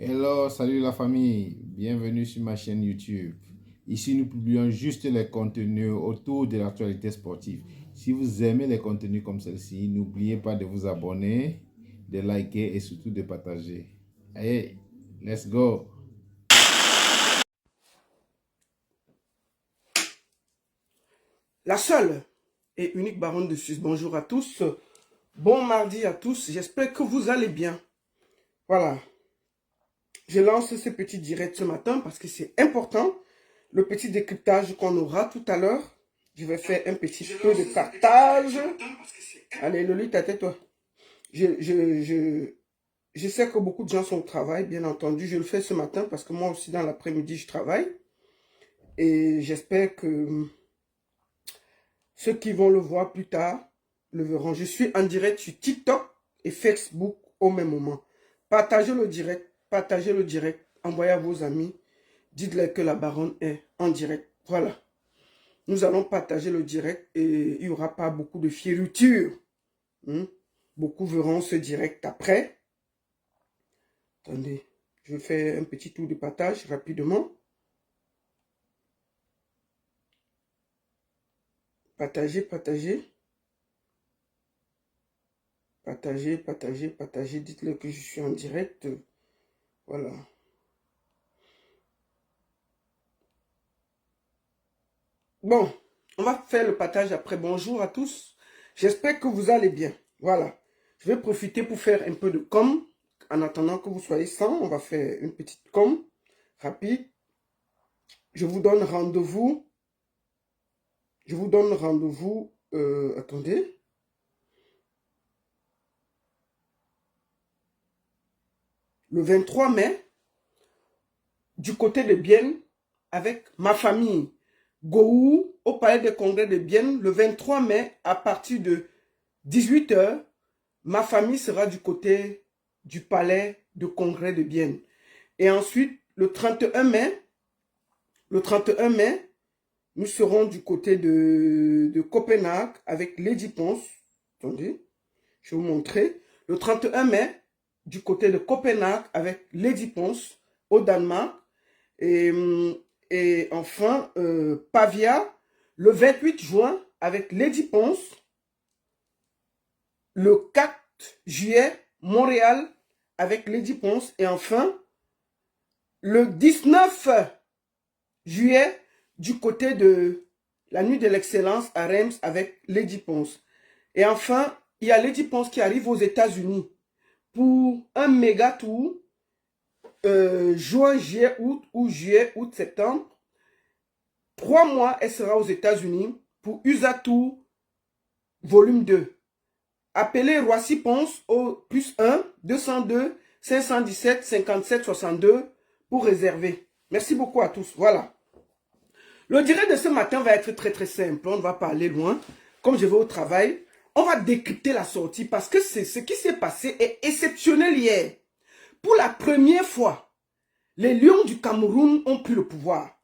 Hello, salut la famille, bienvenue sur ma chaîne YouTube. Ici, nous publions juste les contenus autour de l'actualité sportive. Si vous aimez les contenus comme celle-ci, n'oubliez pas de vous abonner, de liker et surtout de partager. Allez, let's go! La seule et unique baronne de Suisse. Bonjour à tous. Bon mardi à tous. J'espère que vous allez bien. Voilà. Je lance ce petit direct ce matin parce que c'est important. Le petit décryptage qu'on aura tout à l'heure. Je vais faire un petit peu de partage. Allez, Lolita, tais-toi. Je sais que beaucoup de gens sont au travail, bien entendu. Je le fais ce matin parce que moi aussi, dans l'après-midi, je travaille. Et j'espère que ceux qui vont le voir plus tard le verront. Je suis en direct sur TikTok et Facebook au même moment. Partagez le direct, envoyez à vos amis, dites-leur que la baronne est en direct. Voilà. Nous allons partager le direct et il n'y aura pas beaucoup de fioriture. Beaucoup verront ce direct après. Attendez, je fais un petit tour de partage rapidement. Partagez. Partagez. Dites-le que je suis en direct. Voilà. Bon, on va faire le partage après. Bonjour à tous. J'espère que vous allez bien. Voilà. Je vais profiter pour faire un peu de com. En attendant que vous soyez 100, on va faire une petite com rapide. Je vous donne rendez-vous. Attendez. Le 23 mai, du côté de Bienne, avec ma famille. Gou, au palais des congrès de Bienne, le 23 mai, à partir de 18 h, ma famille sera du côté du palais de congrès de Bienne. Et ensuite, le 31 mai, nous serons du côté de Copenhague avec Lady Ponce. Attendez, je vais vous montrer. Le 31 mai, du côté de Copenhague avec Lady Ponce au Danemark. Et enfin, Pavia, le 28 juin avec Lady Ponce. Le 4 juillet, Montréal avec Lady Ponce. Et enfin, le 19 juillet, du côté de la Nuit de l'Excellence à Reims avec Lady Ponce. Et enfin, il y a Lady Ponce qui arrive aux États-Unis pour un méga tour, juin, juillet, août, ou juillet, août, septembre. 3 mois, elle sera aux États-Unis pour USA Tour volume 2. Appelez Roissy Ponce au +1 202 517 57 62 pour réserver. Merci beaucoup à tous. Voilà. Le direct de ce matin va être très simple. On ne va pas aller loin. Comme je vais au travail, on va décrypter la sortie parce que ce qui s'est passé est exceptionnel hier. Pour la première fois, les Lions du Cameroun ont pris le pouvoir.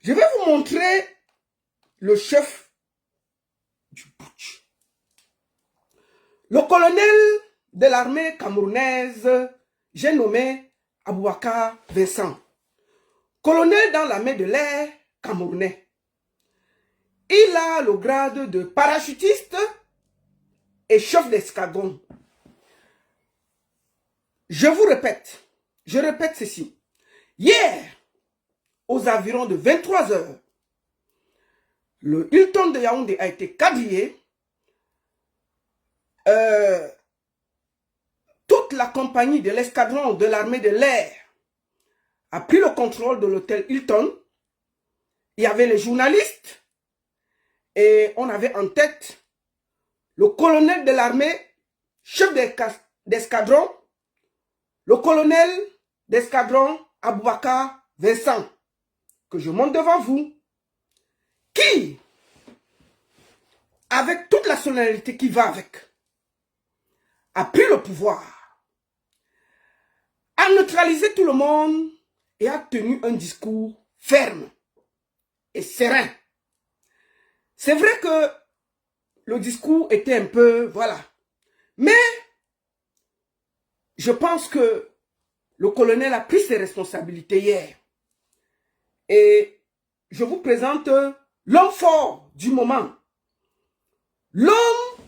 Je vais vous montrer le chef du putsch. Le colonel de l'armée camerounaise, j'ai nommé Aboubakar Vincent. Colonel dans l'armée de l'air camerounais. Il a le grade de parachutiste et chef d'escadron. Je répète ceci. Hier, aux environs de 23 h, le Hilton de Yaoundé a été quadrillé. Toute la compagnie de l'escadron de l'armée de l'air a pris le contrôle de l'hôtel Hilton. Il y avait les journalistes et on avait en tête le colonel de l'armée, chef d'escadron, le colonel d'escadron Aboubakar Vincent, que je montre devant vous, qui, avec toute la solennité qui va avec, a pris le pouvoir, a neutralisé tout le monde et a tenu un discours ferme et serein. C'est vrai que le discours était un peu, voilà. Mais je pense que le colonel a pris ses responsabilités hier. Et je vous présente l'homme fort du moment. L'homme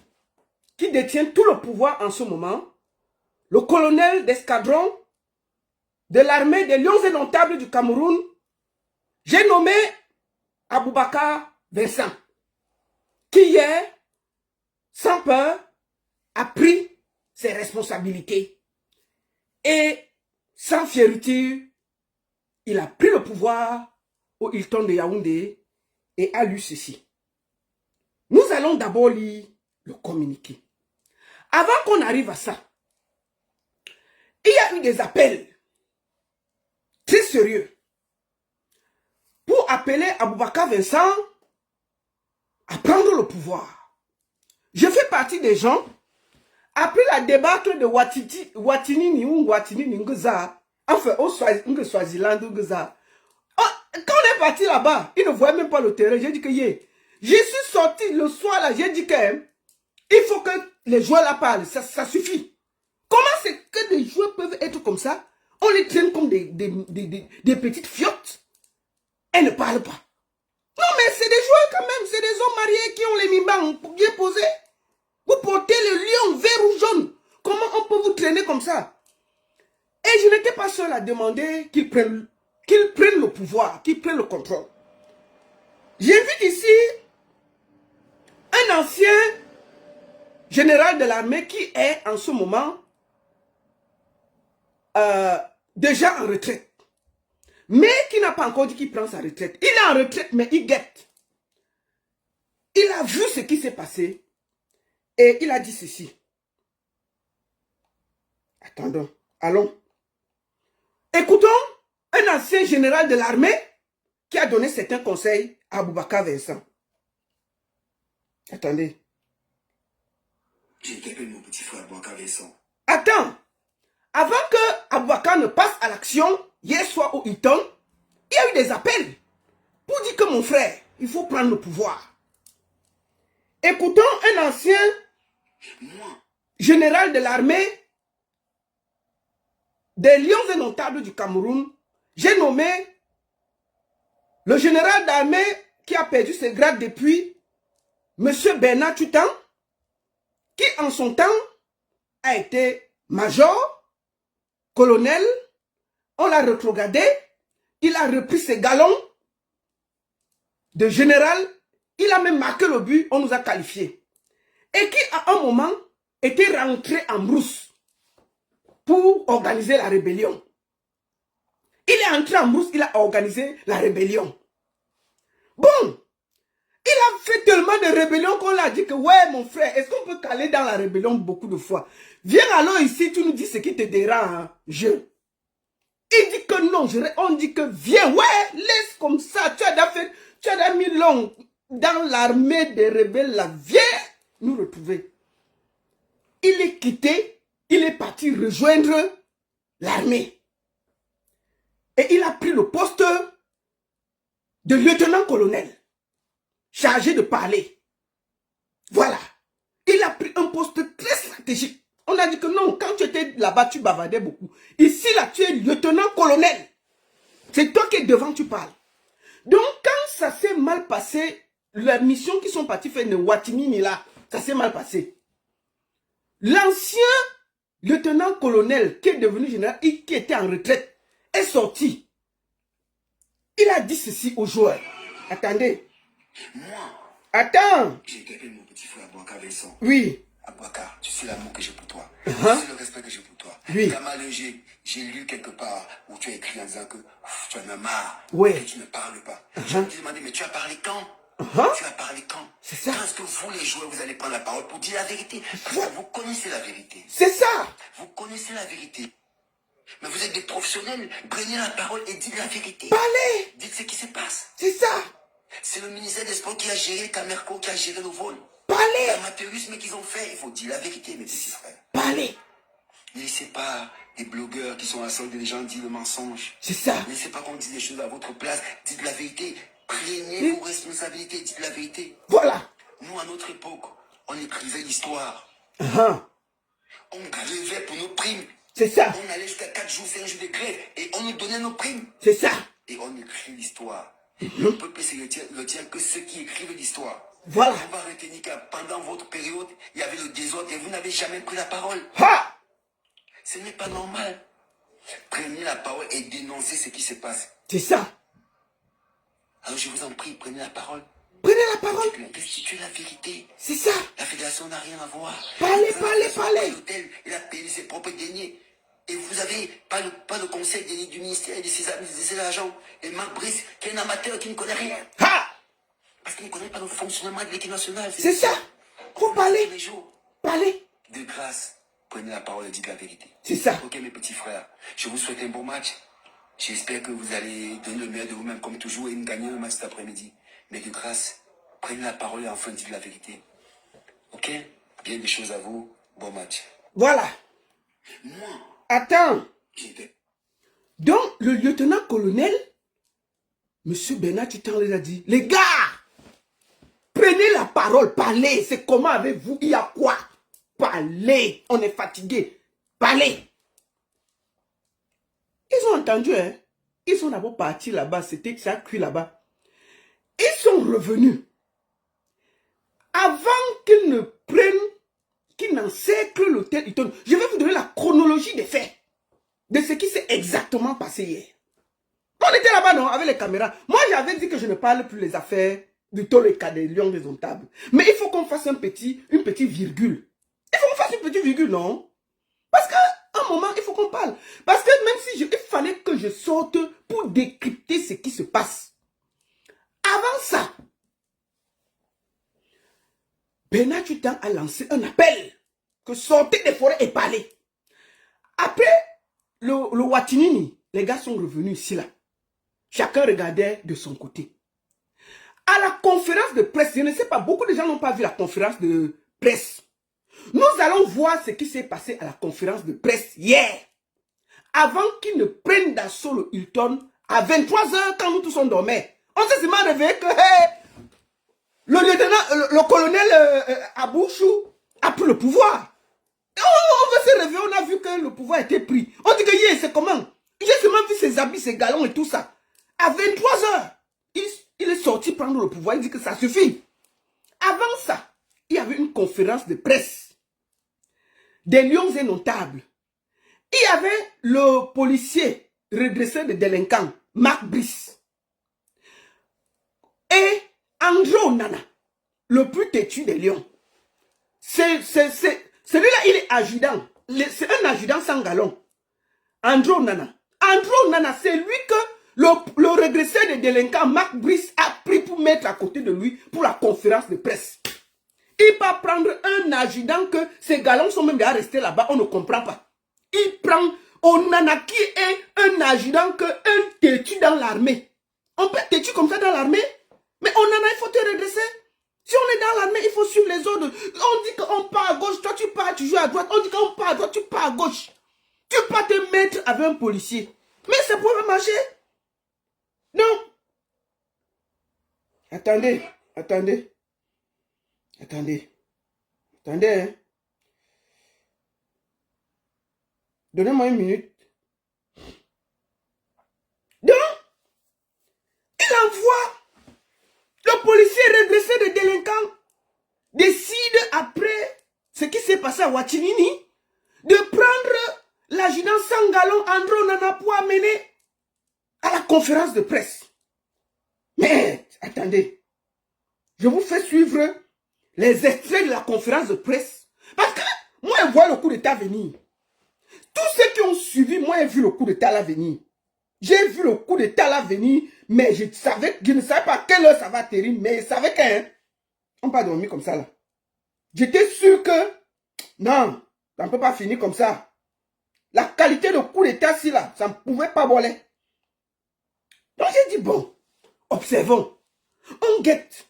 qui détient tout le pouvoir en ce moment, le colonel d'escadron de l'armée des Lions indomptables du Cameroun, j'ai nommé Aboubakar Vincent, qui hier, sans peur, a pris ses responsabilités. Et sans fioriture, il a pris le pouvoir au Hilton de Yaoundé et a lu ceci. Nous allons d'abord lire le communiqué. Avant qu'on arrive à ça, il y a eu des appels très sérieux pour appeler Aboubakar Vincent à prendre le pouvoir. Je fais partie des gens, après la débâcle de Watini ou Watini Nguza, enfin au Swaziland, quand on est parti là-bas, ils ne voyaient même pas le terrain. J'ai dit que je suis sorti le soir là, j'ai dit que il faut que les joueurs là parlent, ça suffit. Comment c'est que des joueurs peuvent être comme ça? On les traîne comme des petites fiottes. Elles ne parlent pas. Non mais c'est des joueurs quand même, c'est des hommes mariés qui ont les mimans bien posés. Vous portez le lion vert ou jaune. Comment on peut vous traîner comme ça? Et je n'étais pas seul à demander qu'ils prennent le pouvoir, qu'ils prennent le contrôle. J'invite ici un ancien général de l'armée qui est en ce moment déjà en retraite. Mais qui n'a pas encore dit qu'il prend sa retraite. Il est en retraite, mais il guette. Il a vu ce qui s'est passé et il a dit ceci. Attendons, allons. Écoutons un ancien général de l'armée qui a donné certains conseils à Aboubakar Vincent. Attendez. J'ai capé mon petit frère Aboubakar Vincent. Attends. Avant que Aboubakar ne passe à l'action, hier soir au Hilton, il y a eu des appels pour dire que mon frère, il faut prendre le pouvoir. Écoutons un ancien général de l'armée des Lions indomptables du Cameroun. J'ai nommé le général d'armée qui a perdu ses grades depuis M. Bernard Tutan, qui en son temps a été major, colonel, on l'a rétrogradé, il a repris ses galons de général, il a même marqué le but, on nous a qualifiés. Et qui à un moment était rentré en brousse pour organiser la rébellion. Il est entré en brousse, il a organisé la rébellion. Bon, il a fait tellement de rébellions qu'on l'a dit que ouais mon frère, est-ce qu'on peut caler dans la rébellion beaucoup de fois? Viens alors ici, tu nous dis ce qui te dérange, jeune. Il dit que non, on dit que viens, ouais, laisse comme ça, tu as déjà mis long dans l'armée des rebelles, là, viens nous retrouver. Il est quitté, il est parti rejoindre l'armée. Et il a pris le poste de lieutenant-colonel, chargé de parler. Voilà. Il a pris un poste très stratégique. On a dit que non, quand tu étais là-bas, tu bavardais beaucoup. Ici, là, tu es lieutenant-colonel. C'est toi qui es devant, tu parles. Donc, quand ça s'est mal passé, la mission qui sont partis faire de Watini, là, ça s'est mal passé. L'ancien lieutenant-colonel qui est devenu général, qui était en retraite, est sorti. Il a dit ceci aux joueurs. Attendez. Moi, attends. J'ai capé mon petit frère Aboubakar Vincent. Oui. Aboubakar, tu sais l'amour que j'ai pour toi. Tu sais le respect que j'ai pour toi. Oui. J'ai lu quelque part où tu as écrit en disant que tu en as marre. Oui. Que tu ne parles pas. Je me suis demandé, mais tu as parlé quand? Tu as parlé quand? C'est ça. Quand est-ce que vous, les joueurs, vous allez prendre la parole pour dire la vérité? Parce que vous connaissez la vérité. C'est ça. Vous connaissez la vérité. Mais vous êtes des professionnels. Prenez la parole et dites la vérité. Parlez. Dites ce qui se passe. C'est ça. C'est le ministère des Sports qui a géré Camerco, qui a géré le vol. Parlez. L'amateurisme qu'ils ont fait, il faut dire la vérité, mes petits frères. Parlez. Ne laissez pas des blogueurs qui sont assemblés, des gens disent le mensonge. C'est ça. Ne laissez pas qu'on dise des choses à votre place. Dites la vérité. Prenez vos responsabilités, dites la vérité. Voilà. Nous, à notre époque, on écrivait l'histoire. On rêvait pour nos primes. C'est ça. On allait jusqu'à 4 jours, c'est un jour de grève. Et on nous donnait nos primes. C'est ça. Et on écrit l'histoire. Le peuple se retient que ceux qui écrivent l'histoire. Voilà. On va retenir que pendant votre période, il y avait le désordre et vous n'avez jamais pris la parole. Ha! Ce n'est pas normal. Prenez la parole et dénoncez ce qui se passe. C'est ça. Alors je vous en prie, prenez la parole. Prenez la parole. Restituez la vérité. C'est ça. La fédération n'a rien à voir. Parlez, Vous parlez, avez parlez. l'hôtel, il a payé ses propres deniers. Et vous n'avez pas le conseil du ministère et de ses agents. Et Marc Brice, qui est un amateur qui ne connaît rien. Ha! Parce qu'il ne connaît pas le fonctionnement de l'équipe nationale. C'est ça. Faut parler. Tous les jours. Parlez. De grâce, prenez la parole et dites la vérité. C'est ça. Ok mes petits frères, je vous souhaite un bon match. J'espère que vous allez donner le meilleur de vous-même comme toujours et nous gagner le match cet après-midi. Mais de grâce, prenez la parole et enfin dites la vérité. Ok? Bien des choses à vous. Bon match. Voilà. Moi, Attends. j'étais... Donc, le lieutenant-colonel, Monsieur Bernard Titan les a dit, les gars, prenez la parole, parlez. C'est comment avec vous, il y a quoi? Parlez. On est fatigué. Parlez. Ils ont entendu, hein. Ils sont d'abord partis là-bas. C'était que ça a cuit là-bas. Ils sont revenus. Avant qu'ils ne prennent, qu'ils n'encerclent l'hôtel Hilton. Je vais vous donner la chronologie des faits. De ce qui s'est exactement passé hier. On était là-bas, non, avec les caméras. Moi, j'avais dit que je ne parle plus les affaires du Toleka des Lions des Ontables. Mais il faut qu'on fasse une petite virgule. Il faut qu'on fasse une petite virgule, non? Parce qu'à un moment, il faut qu'on parle. Parce que même si il fallait que je sorte pour décrypter ce qui se passe. Avant ça, Bernard Titan a lancé un appel. Que sortez des forêts et parlez. Après le Watinini, les gars sont revenus ici, là. Chacun regardait de son côté. À la conférence de presse, je ne sais pas, beaucoup de gens n'ont pas vu la conférence de presse. Nous allons voir ce qui s'est passé à la conférence de presse hier. Avant qu'ils ne prennent d'assaut le Hilton, à 23 h quand nous tous on dormait. On s'est seulement réveillé que le lieutenant, le colonel Abouchou a pris le pouvoir. Et on va se réveiller, on a vu que le pouvoir était pris. On dit que hier, c'est comment? J'ai seulement vu ses habits, ses galons et tout ça. À 23 h, il est sorti prendre le pouvoir, il dit que ça suffit. Avant ça, il y avait une conférence de presse des Lions indomptables. Il y avait le policier redresseur de délinquants, Marc Brice. Et Andro Nana, le plus têtu des Lions. Celui-là, il est adjudant. C'est un adjudant sans galon. Andro Nana. Andro Nana, c'est lui que le redresseur des délinquants, Marc Brice, a pris pour mettre à côté de lui pour la conférence de presse. Il va prendre un adjudant que ses galons sont même déjà restés là-bas, on ne comprend pas. Il prend Onana qui est un adjudant que un têtu dans l'armée. On peut être têtu comme ça dans l'armée, mais Onana, il faut te redresser. Si on est dans l'armée, il faut suivre les ordres. On dit qu'on part à gauche, toi tu pars, tu joues à droite. On dit qu'on part à droite, tu pars à gauche. Tu peux pas te mettre avec un policier. Mais ça pourrait marcher. Non. Attendez, attendez. Attendez. Attendez, hein. Donnez-moi une minute. Donc, il envoie le policier redressé de délinquants décide après ce qui s'est passé à Watinini de prendre l'adjudant sans galon Andro Nana pour amener à la conférence de presse. Mais attendez, je vous fais suivre les extraits de la conférence de presse parce que moi je vois le coup d'état venir. Tous ceux qui ont suivi, moi j'ai vu le coup d'état là venir. J'ai vu le coup d'état là venir, mais je ne savais pas à quelle heure ça va atterrir, mais je savais qu'on ne peut pas dormir comme ça là. J'étais sûr que, non, ça ne peut pas finir comme ça. La qualité de coup d'état si là, ça ne pouvait pas voler. Donc j'ai dit, bon, observons, on guette.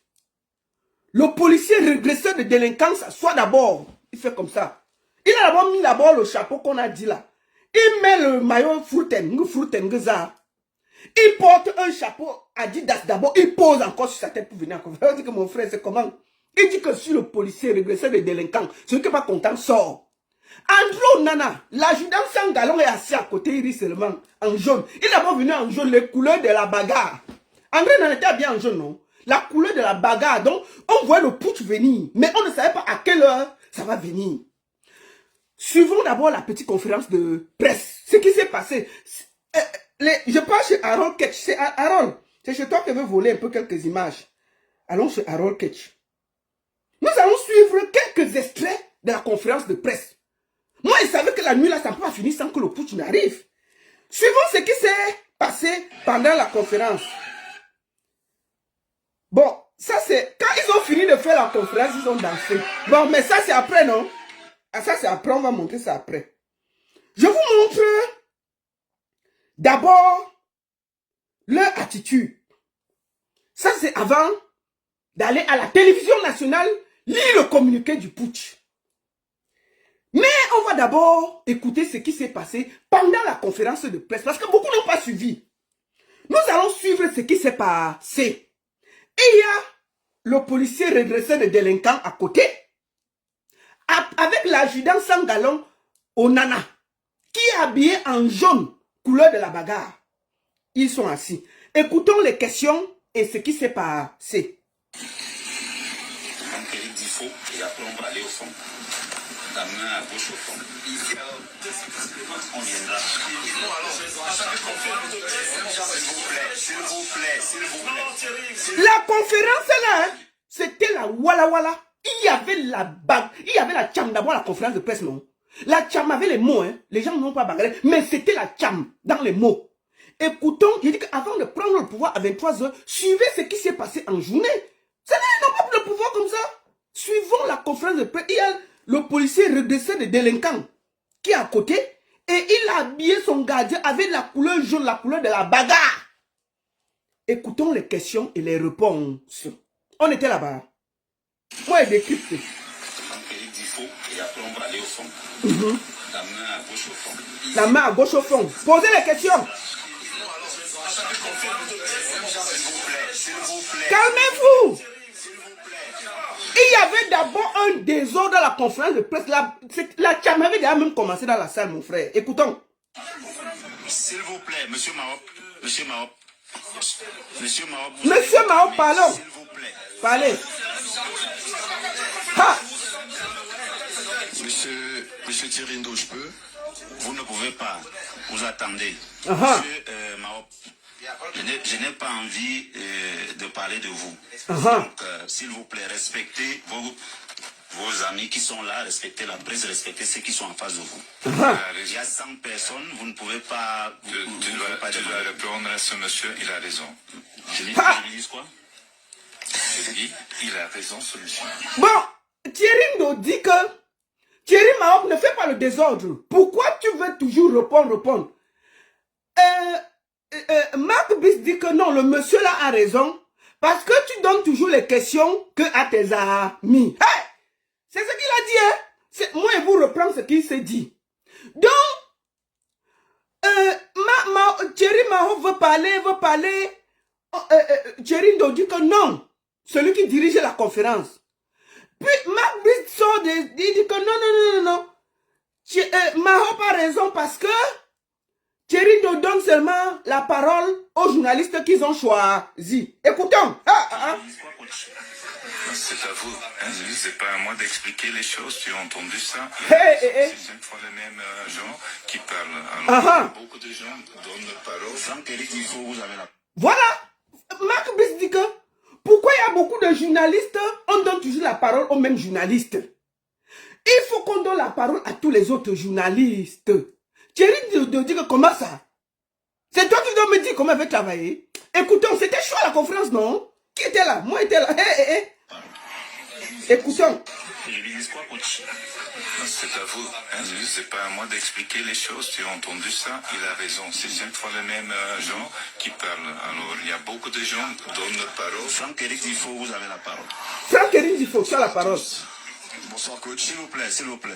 Le policier régresseur de délinquance s'assoit d'abord, il fait comme ça. Il a d'abord mis le chapeau qu'on a dit là. Il met le maillot Fruiten. Il porte un chapeau Adidas d'abord. Il pose encore sur sa tête pour venir. Il dit que mon frère, c'est comment? Il dit que si le policier régresseur des délinquants, celui qui n'est pas content sort. Andrew Nana, l'adjudant sans galon est assis à côté, il rit seulement en jaune. Il est d'abord venu en jaune, les couleurs de la bagarre. André Nana était bien en jaune, non? La couleur de la bagarre. Donc, on voit le putsch venir, mais on ne savait pas à quelle heure ça va venir. Suivons d'abord la petite conférence de presse. Ce qui s'est passé. Je pars chez Harold Ketch. C'est Harold. C'est chez toi que je veux voler un peu quelques images. Allons chez Harold Ketch. Nous allons suivre quelques extraits de la conférence de presse. Moi, je savais que la nuit, là, ça ne peut pas finir sans que le putsch n'arrive. Suivons ce qui s'est passé pendant la conférence. Bon, ça c'est... Quand ils ont fini de faire la conférence, ils ont dansé. Bon, mais ça c'est après, non? Ah, ça c'est après, on va montrer ça après. Je vous montre d'abord leur attitude. Ça c'est avant d'aller à la télévision nationale lire le communiqué du putsch. Mais on va d'abord écouter ce qui s'est passé pendant la conférence de presse, parce que beaucoup n'ont pas suivi. Nous allons suivre ce qui s'est passé. Et il y a le policier redressé de délinquants à côté, avec l'adjudant sans galon au Nana, qui est habillé en jaune, couleur de la bagarre. Ils sont assis. Écoutons les questions et ce qui s'est passé. Éric Difo, et après on va aller au fond. La main à gauche au fond. On viendra. S'il vous plaît. La conférence là, hein, c'était la Walla Walla. Il y avait la bague, il y avait la tcham d'abord la conférence de presse, non? La tcham avait les mots, hein. Les gens n'ont pas bagarré, mais c'était la tcham dans les mots. Écoutons, il dit qu'avant de prendre le pouvoir à 23 h, suivez ce qui s'est passé en journée. Ils n'ont pas pris le pouvoir comme ça. Suivons la conférence de presse. Il y a le policier redressé de délinquants qui est à côté et il a habillé son gardien avec la couleur jaune, la couleur de la bagarre. Écoutons les questions et les réponses. On était là-bas. Moi, je décrypte. Éric Difo, et après on va aller au fond. La main à gauche au fond. La main à gauche au fond. Posez les questions. S'il vous plaît. Calmez-vous. Il y avait d'abord un désordre dans la conférence de presse. La tcham avait déjà même commencé dans la salle, mon frère. Écoutons. S'il vous plaît, monsieur Mahop. Monsieur Mahop. Monsieur Mahop. Monsieur Mahop, parlons. S'il vous plaît. Parlez. Ha. Monsieur Thirindo, je peux? Vous ne pouvez pas. Vous attendez. Monsieur Mahop. Je n'ai pas envie de parler de vous. Donc, s'il vous plaît, respectez vos amis qui sont là, respectez la presse, respectez ceux qui sont en face de vous. Il y a 100 personnes, vous ne pouvez pas... Tu dois répondre à ce monsieur, il a raison. Je lui dis quoi? Je dis, il a raison, ce monsieur. Bon, Thierry nous dit que Thierry Mahop ne fait pas le désordre. Pourquoi tu veux toujours répondre? Marc Bis dit que non, le monsieur là a raison. Parce que tu donnes toujours les questions que à tes amis. Hey, c'est ce qu'il a dit. Hein? Moi, je vous reprends ce qu'il s'est dit. Donc, Thierry Mahop veut parler. Thierry nous dit que non. Celui qui dirigeait la conférence. Puis Marc Bis sort il dit que non. Mahop a raison parce que Thierry nous donne seulement la parole aux journalistes qu'ils ont choisis. Écoutons. C'est à vous. Hein? C'est pas à moi d'expliquer les choses. Tu as entendu ça? C'est 5 fois les mêmes gens qui parlent. Alors, beaucoup de gens donnent la parole. Franck Éric Difo, vous avez la... Voilà. Marc Bis dit que pourquoi il y a beaucoup de journalistes, on donne toujours la parole aux mêmes journalistes. Il faut qu'on donne la parole à tous les autres journalistes. Thierry dit que comment ça? C'est toi qui dois me dire comment elle veut travailler. Écoutons, c'était chaud à la conférence, non? Qui était là? Moi, j'étais là. Écoutons. C'est à vous. Hein? C'est pas à moi d'expliquer les choses. Tu as entendu ça? Il a raison. C'est 5 fois les mêmes gens qui parlent. Alors, il y a beaucoup de gens qui donnent la parole. Franck Éric Difo, vous avez la parole. Franck Éric Difo, tu as la parole. Bonsoir, coach. S'il vous plaît.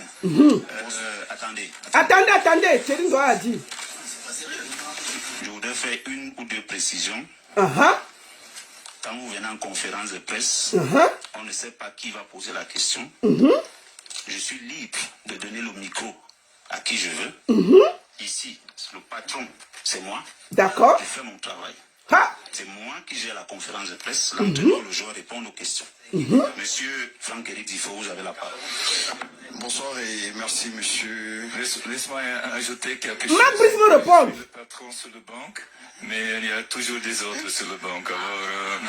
Attendez. Attendez. Thierry doit dire. Je voudrais faire une ou deux précisions. Quand vous venez en conférence de presse, on ne sait pas qui va poser la question. Je suis libre de donner le micro à qui je veux. Ici, le patron, c'est moi. D'accord. Je fais mon travail. Ha! C'est moi qui gère la conférence de presse. Maintenant, le joueur répond aux questions. Monsieur Franck-Éric Difo, vous avez la parole. Bonsoir et merci monsieur. Laisse-moi ajouter quelque chose. Marc Brice me répond. Je suis le patron sur le banc, mais il y a toujours des autres sur le banc. Alors,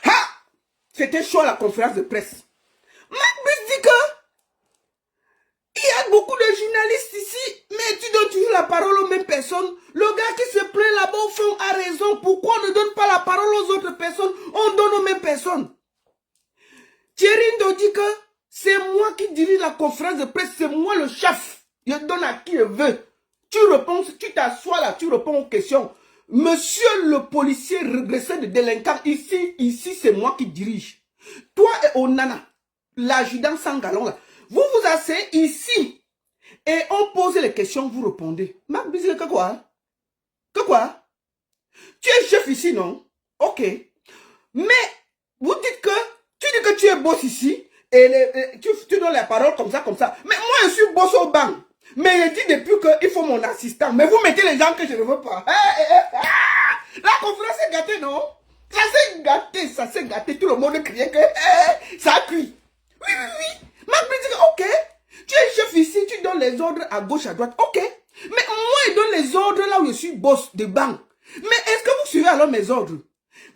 Ha! C'était chaud à la conférence de presse. Marc Brice dit que il y a beaucoup de journalistes ici, mais tu donnes toujours la parole aux mêmes personnes. Le gars qui se plaint là-bas au fond a raison. Pourquoi on ne donne pas la parole aux autres personnes? On donne aux mêmes personnes. Thierry Ndo dit que c'est moi qui dirige la conférence de presse, c'est moi le chef. Je donne à qui je veux. Tu réponds, tu t'assois là, tu réponds aux questions. Monsieur le policier régressé de délinquant, ici c'est moi qui dirige. Toi et Onana, l'adjudant sans galon là, vous vous asseyez ici et on pose les questions, vous répondez. Marc Bizet, que quoi? Que quoi? Tu es chef ici, non? Ok. Mais vous dites que tu dis que tu es boss ici et tu donnes la parole comme ça, comme ça. Mais moi, je suis boss au banc. Mais je dis depuis qu'il faut mon assistant. Mais vous mettez les gens que je ne veux pas. La conférence est gâtée, non? Ça s'est gâté, ça s'est gâté. Tout le monde criait que ça a cuit. Oui, oui, oui. Marc me dit, ok, tu es chef ici, tu donnes les ordres à gauche, à droite. Ok. Mais moi, je donne les ordres là où je suis boss de banque. Mais est-ce que vous suivez alors mes ordres?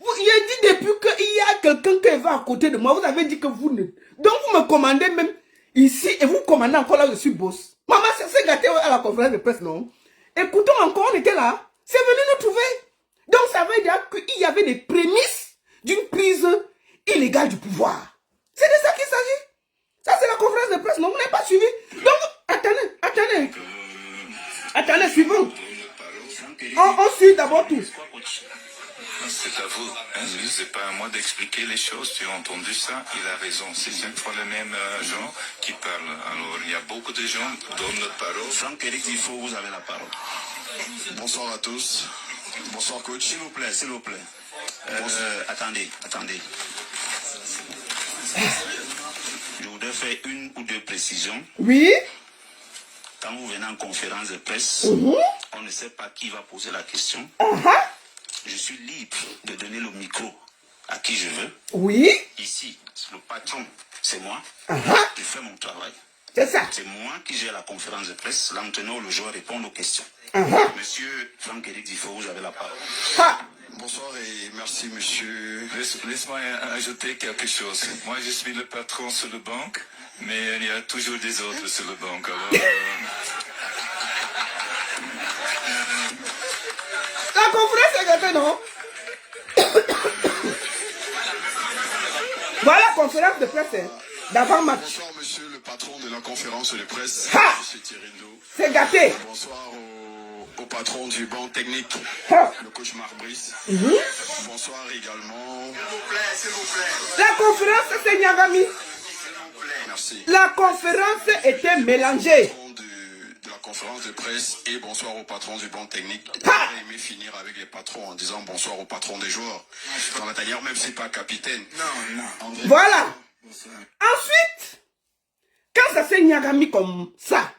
Il a dit depuis qu'il y a quelqu'un qui va à côté de moi, vous avez dit que vous ne... Donc vous me commandez même ici et vous commandez encore là où je suis boss. Maman, ça s'est gâté à la conférence de presse, non? Écoutons encore, on était là. C'est venu nous trouver. Donc ça veut dire qu'il y avait des prémices d'une prise illégale du pouvoir. C'est de ça qu'il s'agit. Ça c'est la conférence de presse, non? Vous n'avez pas suivi. Donc, attendez, suivons. On suit d'abord tout. c'est à vous. Hein, c'est pas à moi d'expliquer les choses. Tu as entendu ça? Il a raison. C'est chaque fois les mêmes gens qui parlent. Alors, il y a beaucoup de gens qui donnent la parole. Franck-Éric Difo, vous avez la parole. Bonsoir à tous. Bonsoir coach. S'il vous plaît, s'il vous plaît. Attendez. Je voudrais faire une ou deux précisions. Oui. Quand vous venez en conférence de presse, on ne sait pas qui va poser la question. Je suis libre de donner le micro à qui je veux. Oui. Ici, le patron, c'est moi. Je fais mon travail. C'est ça. C'est moi qui gère la conférence de presse. Là, maintenant, le joueur répond aux questions. Monsieur Franck-Éric Difo, vous avez la parole. Bonsoir et merci monsieur. Laisse-moi ajouter quelque chose. Moi, je suis le patron sur le banc, mais il y a toujours des autres sur le banc. Alors, La conférence est gâtée, non? Voilà la conférence de presse d'avant-match. Bonsoir monsieur le patron de la conférence de presse. Monsieur Thierry Ndo. C'est gâté. Bonsoir au patron du banc technique, le coach Marc Brice. Bonsoir également. s'il vous plaît. La conférence, c'est Nyagami. Merci. La conférence était mélangée. Patron de la conférence de presse et bonsoir au patron du banc technique. Ha! J'aurais aimé finir avec les patrons en disant bonsoir au patron des joueurs. Dans la tanière, même si c'est pas capitaine. Non. André, Voilà. bonsoir. Ensuite, quand ça s'est Nyagami comme ça,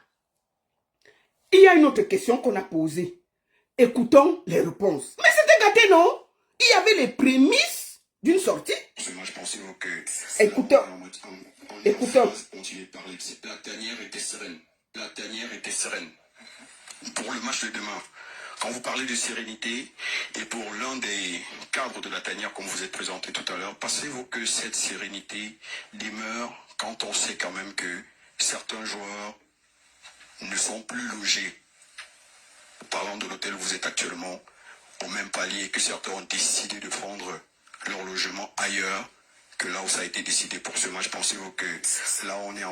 il y a une autre question qu'on a posée. Écoutons les réponses. Mais c'était gâté, non? Il y avait les prémices d'une sortie. Moi, je pensais que... Écoutons. Écoutons. Continuez de parler. La tanière était sereine. La tanière était sereine. Pour le match de demain, quand vous parlez de sérénité, et pour l'un des cadres de la tanière, comme vous êtes présenté tout à l'heure, pensez-vous que cette sérénité demeure quand on sait quand même que certains joueurs ne sont plus logés, parlant de l'hôtel où vous êtes actuellement, au même palier, que certains ont décidé de prendre leur logement ailleurs que là où ça a été décidé pour ce match? Pensez-vous que là on est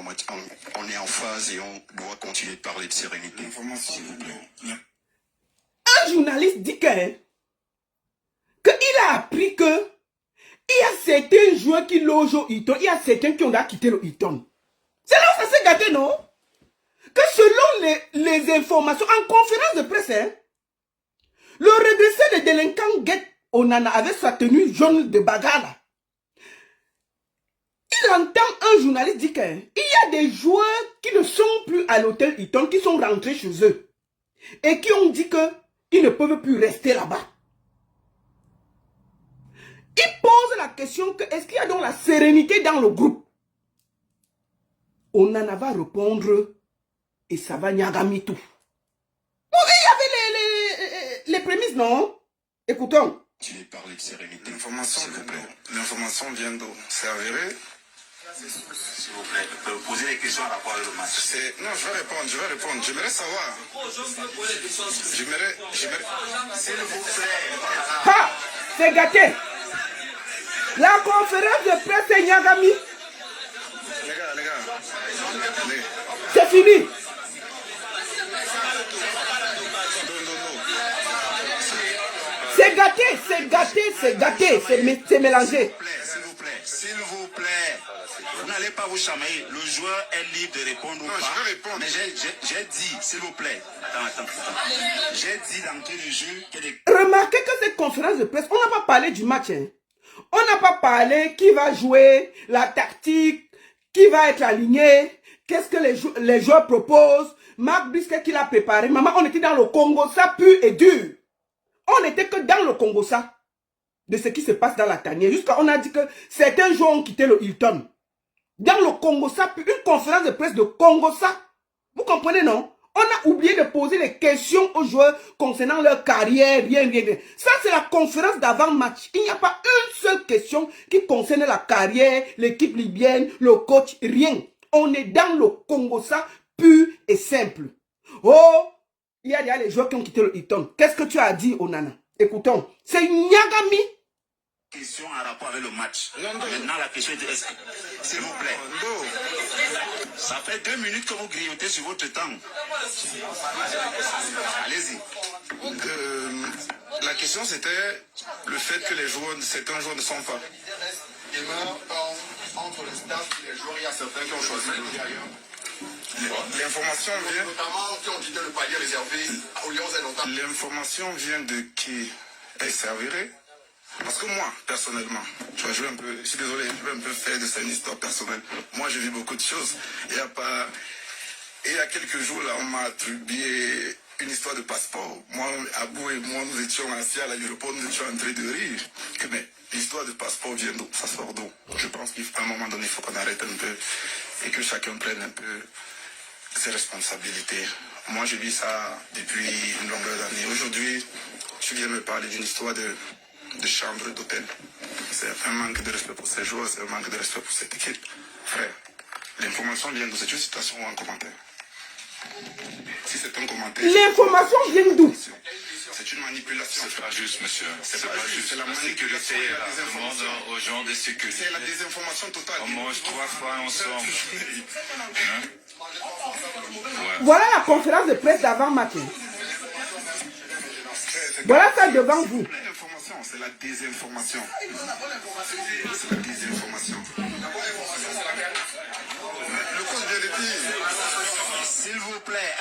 en phase et on doit continuer de parler de sérénité? S'il vous plaît. Un journaliste dit qu'il a appris que il y a certains joueurs qui logent au Hilton, il y a certains qui ont quitté le Hilton. C'est là où ça s'est gâté, non? Que selon les informations, en conférence de presse, le regressé de délinquant Get Onana avait sa tenue jaune de bagarre. Il il entend un journaliste dire qu'il y a des joueurs qui ne sont plus à l'hôtel Hilton, qui sont rentrés chez eux et qui ont dit qu'ils ne peuvent plus rester là-bas. Il pose la question que est-ce qu'il y a donc la sérénité dans le groupe? Onana va répondre et ça va Nyagami tout. Bon, il y avait les prémices, non? Écoutons. Tu lui parles de sérénité. L'information vient d'où? C'est avéré? S'il vous plaît, posez des questions à rapport au match. Non, je vais répondre. J'aimerais savoir. J'aimerais... S'il vous plaît. Ha! C'est gâté. La conférence de presse de Nyagami. Les gars. C'est fini. C'est gâté, c'est mélangé. S'il vous plaît. Vous n'allez pas vous chamailler. Le joueur est libre de répondre ou pas. Je vais répondre. Mais j'ai dit, s'il vous plaît. Attends. J'ai dit d'entrée de jeu que les... Remarquez que cette conférence de presse, on n'a pas parlé du match. Hein. On n'a pas parlé qui va jouer, la tactique, qui va être aligné, qu'est-ce que les joueurs proposent. Marc Bisquet qui l'a préparé. Maman, on était dans le Congo, ça pur et dur. On n'était que dans le Congo, ça. De ce qui se passe dans la tanière. Jusqu'à on a dit que certains joueurs ont quitté le Hilton. Dans le Congo, ça, une conférence de presse de Congo, ça. Vous comprenez, non? On a oublié de poser des questions aux joueurs concernant leur carrière, rien. Ça, c'est la conférence d'avant-match. Il n'y a pas une seule question qui concerne la carrière, l'équipe libyenne, le coach, rien. On est dans le Congo, ça, pur et simple. Oh, il y a les joueurs qui ont quitté le Hilton. Qu'est-ce que tu as dit, Onana? Écoutons, c'est Nyagami. Question en rapport avec le match. Maintenant, la question est s'il vous plaît. Ça fait 2 minutes que vous grignotez sur votre temps. Allez-y. La question c'était le fait que certains joueurs ne sont pas. Entre le staff et les joueurs, il y a certains qui ont choisi de jouer ailleurs. L'information vient. Notamment qui ont quitté le palier réservé aux Lions et notamment. L'information vient de qui? Est-ce avéré? Parce que moi, personnellement, tu vois, je suis désolé, je vais un peu faire de ça une histoire personnelle. Moi, je vis beaucoup de choses. Il y a quelques jours, là, on m'a attribué une histoire de passeport. Moi, Abou et moi, nous étions assis à l'aéroport, nous étions en train de rire. Mais l'histoire de passeport vient d'où? Ça sort d'où? Je pense qu'à un moment donné, il faut qu'on arrête un peu et que chacun prenne un peu ses responsabilités. Moi, je vis ça depuis une longueur d'année. Aujourd'hui, tu viens me parler d'une histoire de chambre d'hôtel. C'est un manque de respect pour ces joueurs, c'est un manque de respect pour cette équipe. Frère, l'information vient d'où? C'est une citation ou un commentaire? Si c'est un commentaire... L'information vient d'où? C'est une manipulation. C'est pas juste, monsieur. C'est pas juste. C'est la manipulation. demande aux gens de sécurité. C'est la désinformation totale. On mange 3 fois ensemble. Hein? Ouais. Voilà la conférence de presse d'avant-match. Voilà ça devant vous. L'information, c'est la désinformation. C'est la désinformation. Le code vient de dire. S'il vous plaît,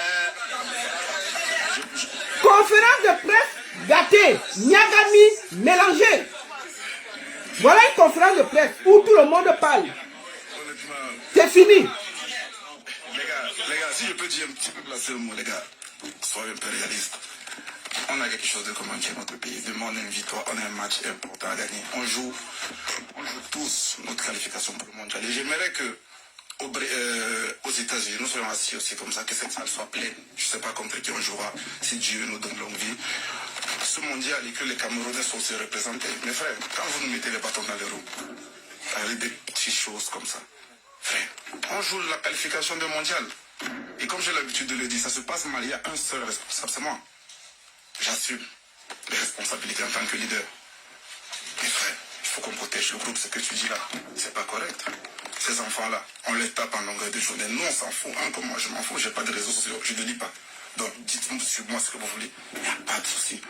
Conférence de presse gâtée, Nyagami mélangé. Voilà une conférence de presse où tout le monde parle. C'est fini. Les gars, si je peux dire un petit peu placer le mot, les gars, soyez un peu réalistes. On a quelque chose de commun qui est notre pays. Demain, on a une victoire, on a un match important à gagner. On joue tous notre qualification pour le mondial. Et j'aimerais que aux États-Unis, nous soyons assis aussi comme ça, que cette salle soit pleine. Je ne sais pas contre qui on jouera, si Dieu nous donne longue vie. Ce mondial et que les Camerounais sont aussi représentés. Mes frères, quand vous nous mettez les bâtons dans les roues, avec des petites choses comme ça, frère, on joue la qualification de mondial. Et comme j'ai l'habitude de le dire, ça se passe mal. Il y a un seul responsable, c'est moi. J'assume les responsabilités en tant que leader. Mes frères, il faut qu'on protège le groupe. Ce que tu dis là, c'est pas correct. Ces enfants-là, on les tape en longueur de journée. Nous, on s'en fout. Hein, comme moi, je m'en fous. J'ai pas de réseaux sociaux. Je ne lis pas. Donc, dites-moi sur moi ce que vous voulez. Il n'y a pas de souci.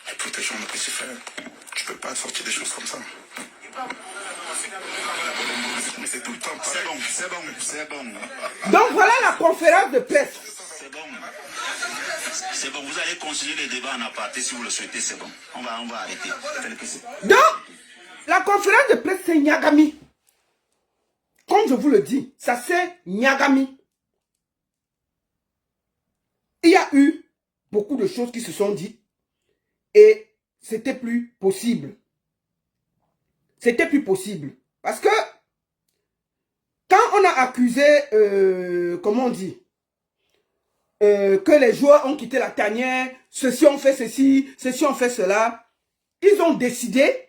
Mais protégeons nos petits frères. Tu peux pas sortir des choses comme ça. Mais c'est tout le temps pareil. c'est bon. Donc voilà la conférence de presse. C'est bon, vous allez continuer les débats en aparté si vous le souhaitez, c'est bon. On va arrêter. Donc, la conférence de presse, c'est Nyagami. comme je vous le dis, ça c'est Niagami. Il y a eu beaucoup de choses qui se sont dites et c'était plus possible. C'était plus possible. Parce que quand on a accusé, comment on dit, que les joueurs ont quitté la tanière, ceux-ci ont fait ceci, ceux-ci ont fait cela, ils ont décidé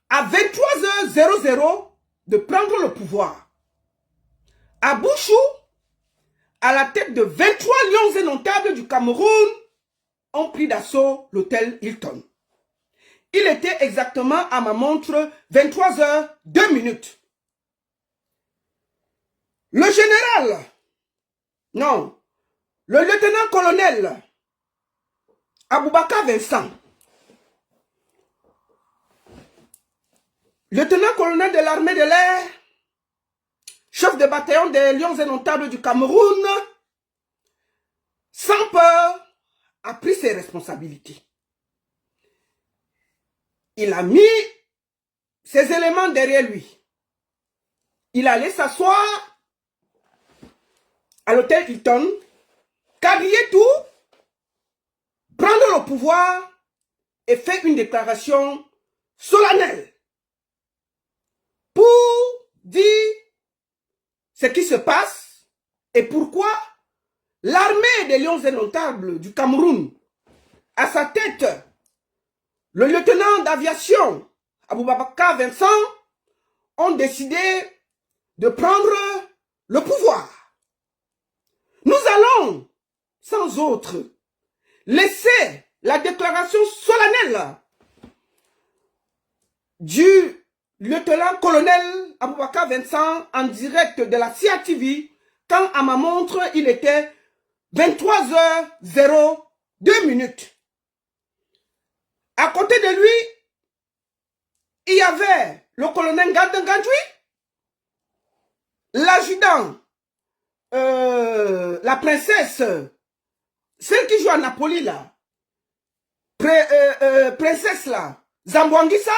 à 23h00 de prendre le pouvoir. À Bouchou, à la tête de 23 lions indomptables du Cameroun, ont pris d'assaut l'hôtel Hilton. Il était exactement à ma montre 23h02. Le général, non, le lieutenant-colonel Aboubakar Vincent, lieutenant-colonel de l'armée de l'air, chef de bataillon des Lions indomptables du Cameroun, sans peur, a pris ses responsabilités. Il a mis ses éléments derrière lui. Il allait s'asseoir à l'hôtel Hilton, quadriller tout, prendre le pouvoir et faire une déclaration solennelle pour dire ce qui se passe et pourquoi l'armée des Lions indomptables du Cameroun, à sa tête, le lieutenant d'aviation Aboubakar Vincent, ont décidé de prendre le pouvoir. Nous allons, sans autre, laisser la déclaration solennelle du lieutenant-colonel Aboubakar Vincent en direct de la CIA TV quand à ma montre il était 23h02. À côté de lui, il y avait le colonel Gandangandjoui, l'adjudant, la princesse, celle qui joue à Napoli là, princesse là, Zambouanguissa.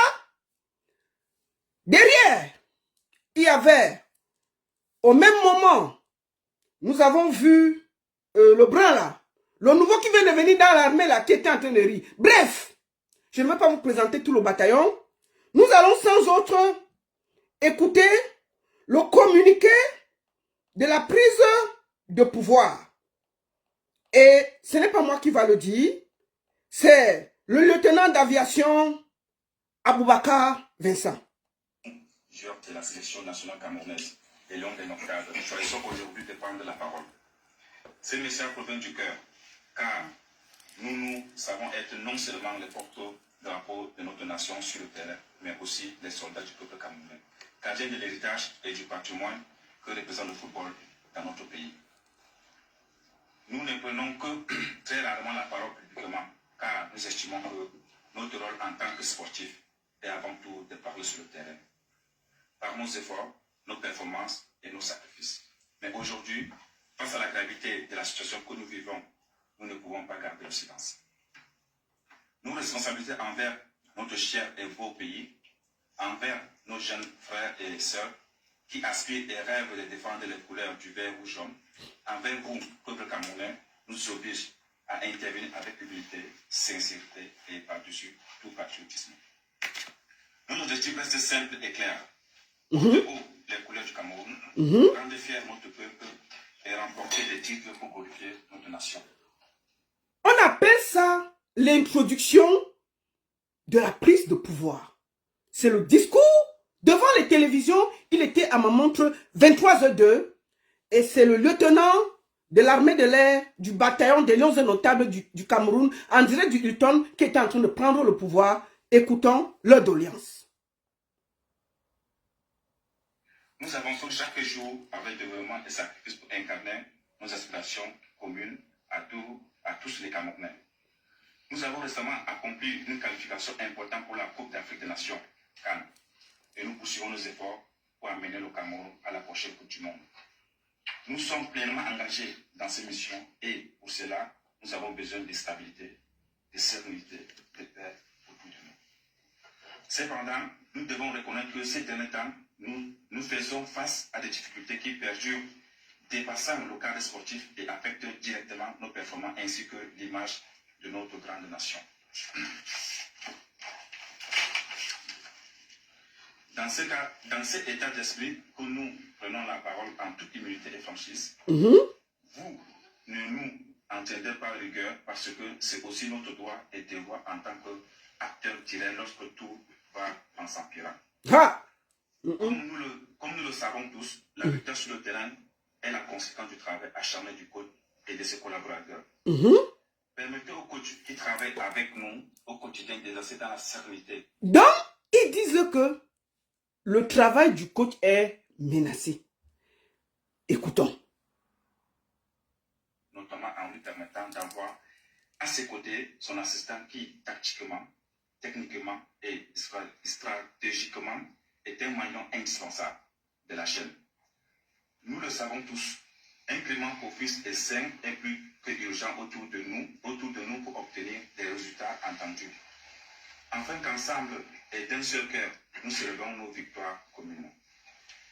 Derrière, il y avait, au même moment, nous avons vu le brun là, le nouveau qui vient de venir dans l'armée là, qui était en train de rire. Bref, je ne vais pas vous présenter tout le bataillon. Nous allons sans autre écouter le communiqué de la prise de pouvoir. Et ce n'est pas moi qui va le dire, c'est le lieutenant d'aviation Aboubakar Vincent. Joueur de la sélection nationale camerounaise, les Lions indomptables, choisissons aujourd'hui de prendre la parole. Ce message provient du cœur, car nous savons être non seulement les porte-drapeaux de notre nation sur le terrain, mais aussi les soldats du peuple camerounais, gardiens de l'héritage et du patrimoine que représente le football dans notre pays. Nous ne prenons que très rarement la parole publiquement, car nous estimons que notre rôle en tant que sportif est avant tout de parler sur le terrain, par nos efforts, nos performances et nos sacrifices. Mais aujourd'hui, face à la gravité de la situation que nous vivons, nous ne pouvons pas garder le silence. Nos responsabilités envers notre cher et beau pays, envers nos jeunes frères et sœurs qui aspirent et rêvent de défendre les couleurs du vert ou jaune, envers vous, peuple camerounais, nous obligent à intervenir avec humilité, sincérité et par-dessus tout patriotisme. Notre objectif reste simple et clair. Porter haut les couleurs du Cameroun, rendre fier notre peuple et remporter des titres pour glorifier notre nation. On appelle ça l'introduction de la prise de pouvoir. C'est le discours devant les télévisions. Il était à ma montre 23h02 et c'est le lieutenant de l'armée de l'air du bataillon des Lions indomptables du Cameroun en direct du Hilton qui était en train de prendre le pouvoir. Écoutons leur doléance. Nous avançons chaque jour avec dévouement et sacrifice pour incarner nos aspirations communes à tous les Camerounais. Nous avons récemment accompli une qualification importante pour la Coupe d'Afrique des Nations, CAN, et nous poursuivons nos efforts pour amener le Cameroun à la prochaine Coupe du Monde. Nous sommes pleinement engagés dans ces missions et pour cela, nous avons besoin de stabilité, de sérénité, de paix pour tout le monde. Cependant, nous devons reconnaître que ces derniers temps, nous faisons face à des difficultés qui perdurent, dépassant le cadre sportif et affectent directement nos performances ainsi que l'image de notre grande nation. Dans cet état d'esprit que nous prenons la parole en toute humilité et franchise, vous ne nous entendez pas rigueur parce que c'est aussi notre droit et devoir en tant qu'acteur direct lorsque tout va en s'empirant. Comme nous le savons tous, la victoire sur le terrain est la conséquence du travail acharné du coach et de ses collaborateurs. Permettez aux coachs qui travaillent avec nous au quotidien d'exercer dans la sérénité. Donc, ils disent que le travail du coach est menacé. Écoutons. Notamment en lui permettant d'avoir à ses côtés son assistant qui, tactiquement, techniquement et stratégiquement, est un maillon indispensable de la chaîne. Nous le savons tous, un climat propice et sain est plus que urgent autour de nous pour obtenir des résultats entendus. Afin qu'ensemble et d'un seul cœur, nous célébrons nos victoires communes.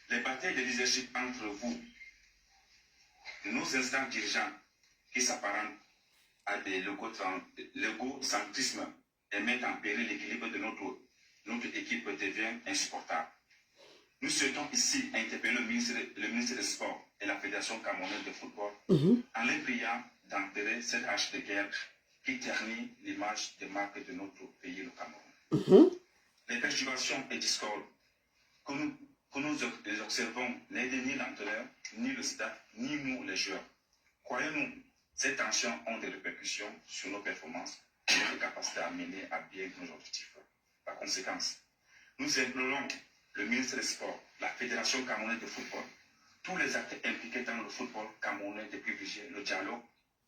Les batailles de leadership entre vous, nos instants dirigeants qui s'apparentent à des l'égocentrisme et mettent en péril l'équilibre de notre équipe devient insupportable. Nous souhaitons ici interpeller le ministre des Sports et la Fédération camerounaise de football en les priant d'enterrer cette hache de guerre qui ternit l'image des marques de notre pays, le Cameroun. Les perturbations et discordes que nous observons n'aident ni l'entraîneur, ni le staff, ni nous les joueurs. Croyez-nous, ces tensions ont des répercussions sur nos performances et notre capacité à mener à bien nos objectifs. Par conséquent, nous implorons le ministre des Sports, la Fédération camerounaise de football, tous les acteurs impliqués dans le football camerounais de privilégier le dialogue,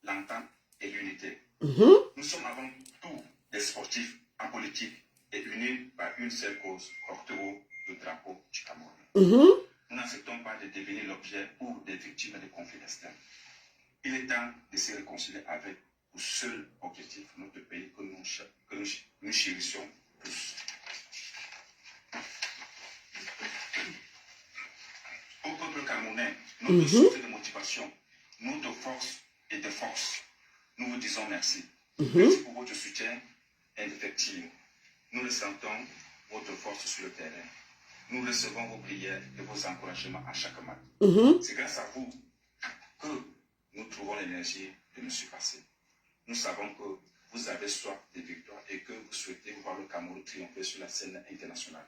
l'entente et l'unité. Nous sommes avant tout des sportifs en politique et unis par une seule cause, porter-haut le drapeau du Cameroun. Nous n'acceptons pas de devenir l'objet ou des victimes de conflits externes. Il est temps de se réconcilier avec le seul objectif, notre pays que nous chérissons tous. Au peuple camerounais, notre source de motivation, notre force et de force, nous vous disons merci. Merci pour votre soutien indéfectible. Nous ressentons votre force sur le terrain. Nous recevons vos prières et vos encouragements à chaque match. C'est grâce à vous que nous trouvons l'énergie de nous surpasser. Nous savons que vous avez soif de victoire et que vous souhaitez voir le Cameroun triompher sur la scène internationale.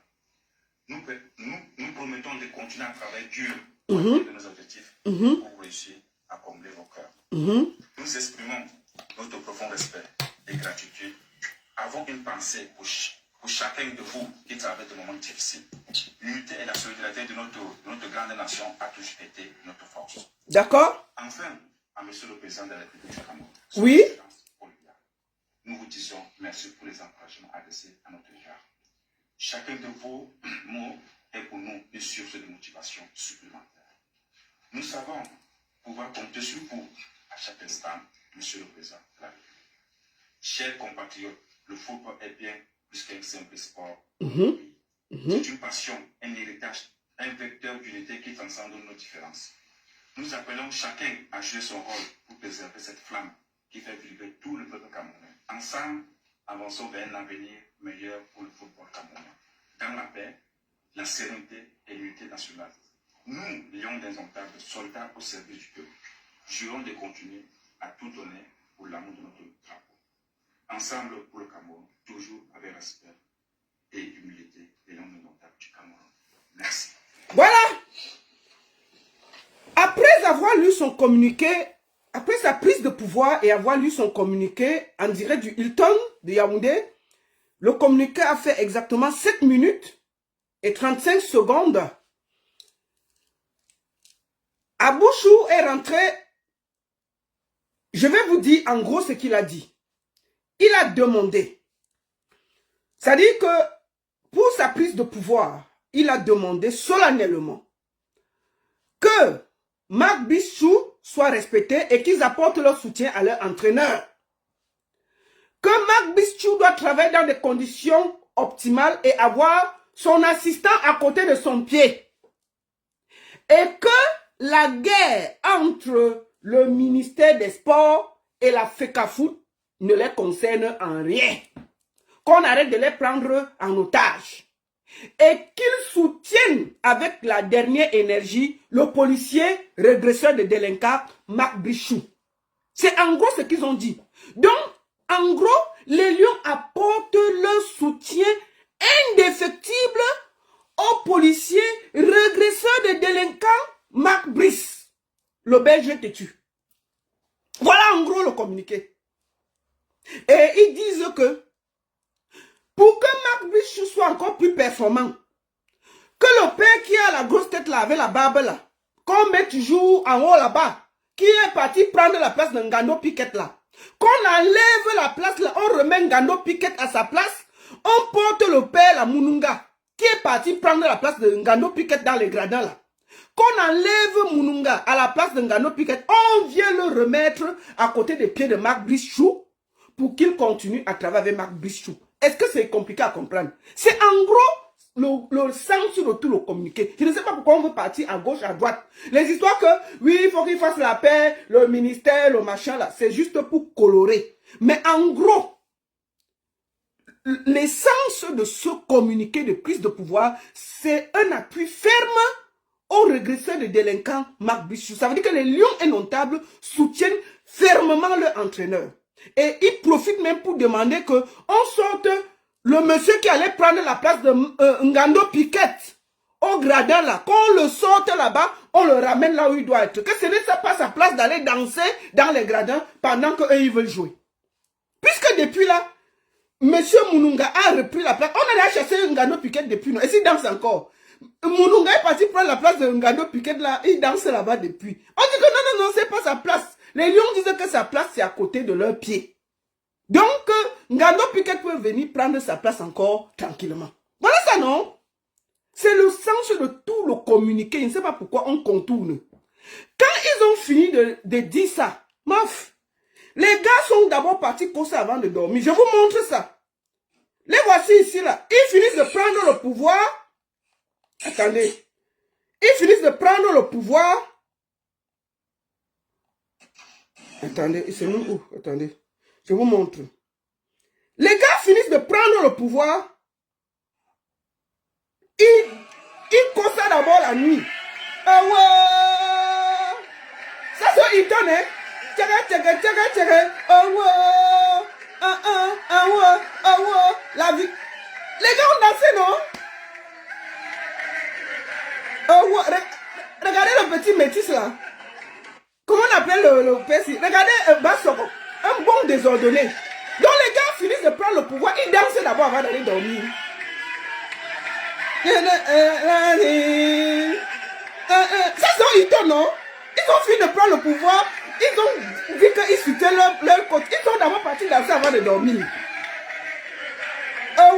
Nous promettons de continuer à travailler dur pour atteindre nos objectifs pour réussir à combler vos cœurs. Nous exprimons notre profond respect et gratitude. Avons une pensée pour chacun de vous qui traverse des moments difficiles. L'unité et la solidarité de notre grande nation a toujours été notre force. D'accord? Enfin, à Monsieur le Président de la République du Cameroun, oui, nous vous disons merci pour les encouragements adressés à notre égard. Chacun de vos mots est pour nous une source de motivation supplémentaire. Nous savons pouvoir compter sur vous à chaque instant, Monsieur le Président de la République. Chers compatriotes, le football est bien plus qu'un simple sport. C'est une passion, un héritage, un vecteur d'unité qui transcende nos différences. Nous appelons chacun à jouer son rôle pour préserver cette flamme qui fait vibrer tout le peuple camerounais. Ensemble, avançons vers un avenir meilleur pour le football camerounais. Dans la paix, la sérénité et l'unité nationale. Nous, lions d'indomptables, soldats au service du peuple, jurons de continuer à tout donner pour l'amour de notre drapeau. Ensemble pour le Cameroun, toujours avec respect et humilité, les lions indomptables du Cameroun. Merci. Voilà. Après avoir lu son communiqué, après sa prise de pouvoir et avoir lu son communiqué en direct du Hilton de Yaoundé, le communiqué a fait exactement 7 minutes et 35 secondes. Abouchou est rentré. Je vais vous dire en gros ce qu'il a dit. Il a demandé. C'est-à-dire que pour sa prise de pouvoir, il a demandé solennellement que Marc Bichou soit respecté et qu'ils apportent leur soutien à leur entraîneur. Que Marc Bichou doit travailler dans des conditions optimales et avoir son assistant à côté de son pied. Et que la guerre entre le ministère des Sports et la FECAFOOT ne les concerne en rien. Qu'on arrête de les prendre en otage. Et qu'ils soutiennent avec la dernière énergie le policier régresseur de délinquants Marc Brichou. C'est en gros ce qu'ils ont dit. Donc, en gros, les Lions apportent leur soutien indéfectible au policier régresseur de délinquants Marc Brice. Le Belge têtu. Voilà en gros le communiqué. Et ils disent que pour que Marc Brice soit encore plus performant, que le père qui a la grosse tête là, avec la barbe là, qu'on met toujours en haut là-bas, qui est parti prendre la place de Ngando Piquet là, qu'on enlève la place là, on remet Ngando Piquet à sa place, on porte le père la Mununga, qui est parti prendre la place de Ngando Piquet dans les gradins là. Qu'on enlève Mununga à la place de Ngando Piquet, on vient le remettre à côté des pieds de Marc Brichou pour qu'il continue à travailler avec Marc Brichou. Est-ce que c'est compliqué à comprendre? C'est en gros le sens de tout le communiqué. Je ne sais pas pourquoi on veut partir à gauche, à droite. Les histoires que, oui, il faut qu'il fasse la paix, le ministère, le machin là, c'est juste pour colorer. Mais en gros, l'essence de ce communiqué de prise de pouvoir, c'est un appui ferme aux régresseurs de délinquants Marc Brichou. Ça veut dire que les Lions indomptables soutiennent fermement leur entraîneur. Et ils profitent même pour demander qu'on sorte le monsieur qui allait prendre la place de Ngando Piquet au gradin là. Qu'on le sorte là-bas, on le ramène là où il doit être. Que ce n'est pas sa place d'aller danser dans les gradins pendant qu'eux ils veulent jouer. Puisque depuis là, monsieur Mununga a repris la place. On allait chercher Ngando Piquet depuis. Et s'il danse encore. Mununga est parti prendre la place de Ngando Piquet là. Il danse là-bas depuis. On dit que non, c'est pas sa place. Les Lions disent que sa place, c'est à côté de leurs pieds. Donc, Ngando Piquet peut venir prendre sa place encore tranquillement. Voilà ça, non? C'est le sens de tout le communiqué. Je ne sais pas pourquoi on contourne. Quand ils ont fini de dire ça, maf, les gars sont d'abord partis comme ça avant de dormir. Je vous montre ça. Les voici ici, là. Ils finissent de prendre le pouvoir. Attendez. Ils finissent de prendre le pouvoir. Attendez, c'est nous où? Attendez, je vous montre. Les gars finissent de prendre le pouvoir. Ils causent ça d'abord la nuit. Ah ouais! Ça c'est Hilton, hein? Tchaga. Ah ouais! Ah ouais! La vie. Les gars ont dansé, non? Ah ouais! Regardez le petit métis là. Comment on appelle le PC? Regardez Bassoko, un bon désordonné. Donc les gars finissent de prendre le pouvoir, ils dansent d'abord avant d'aller dormir. Ça c'est Hilton, non? Ils ont fini de prendre le pouvoir, ils ont vu qu'ils soutiennent leur côté. Ils sont d'abord partis danser avant de dormir. Oh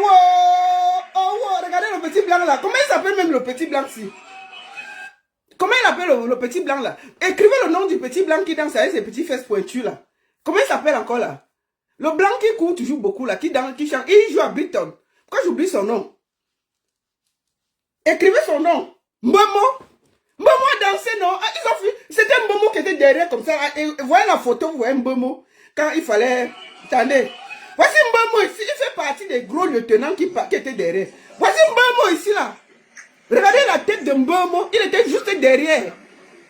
wow, regardez le petit blanc là. Comment il s'appelle même le petit blanc-ci? Comment il appelle le petit blanc là? Écrivez le nom du petit blanc qui danse avec ses petits fesses pointues là. Comment il s'appelle encore là? Le blanc qui court toujours beaucoup là, qui danse, qui chante. Il joue à Brighton. Pourquoi j'oublie son nom? Écrivez son nom. Mbomo. Mbomo a dansé, non? Ils ont fait. C'était Mbomo qui était derrière comme ça. Et voyez la photo, vous voyez Mbomo. Quand il fallait. Attendez. Voici Mbomo ici. Il fait partie des gros lieutenants qui étaient derrière. Voici Mbomo ici là. Regardez la tête de Mbomo, il était juste derrière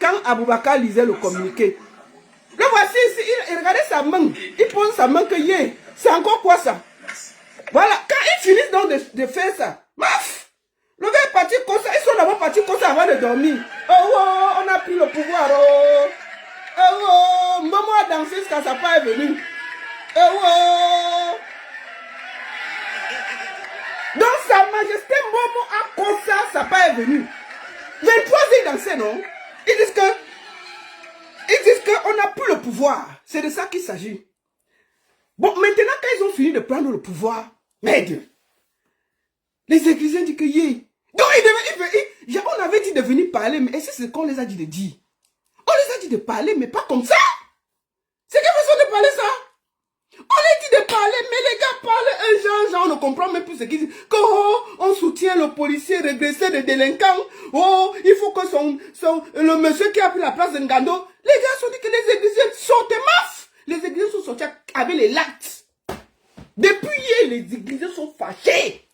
quand Aboubakar lisait le communiqué. Le voici ici, regardez sa main. Il pose sa main que yé. C'est encore quoi ça? Voilà, quand ils finissent donc de faire ça, maf, le gars est parti comme ça, ils sont d'abord partis comme ça avant de dormir. Oh, on a pris le pouvoir. Oh, Mbomo a dansé jusqu'à sa part est venue. Oh. Donc sa majesté Mbomo a comme ça, sa part est venue. 23 ils dansaient, non? Ils disent qu'on n'a plus le pouvoir. C'est de ça qu'il s'agit. Bon, maintenant, quand ils ont fini de prendre le pouvoir, merde, les églises disent que yé. Donc, on avait dit de venir parler, mais est-ce que c'est ce qu'on les a dit de dire? On les a dit de parler, mais pas comme ça. C'est quelle façon de parler ça? On les dit de parler, mais les gars parlent un genre, ne comprend même plus ce qu'ils disent. Que, oh, on soutient le policier régressé des délinquants. Oh, il faut que le monsieur qui a pris la place de Ngando. Les gars sont dit que les églisiens sont des mafs. Les églisiens sont sortis avec les lattes. Depuis hier, les églisiens sont fâchés.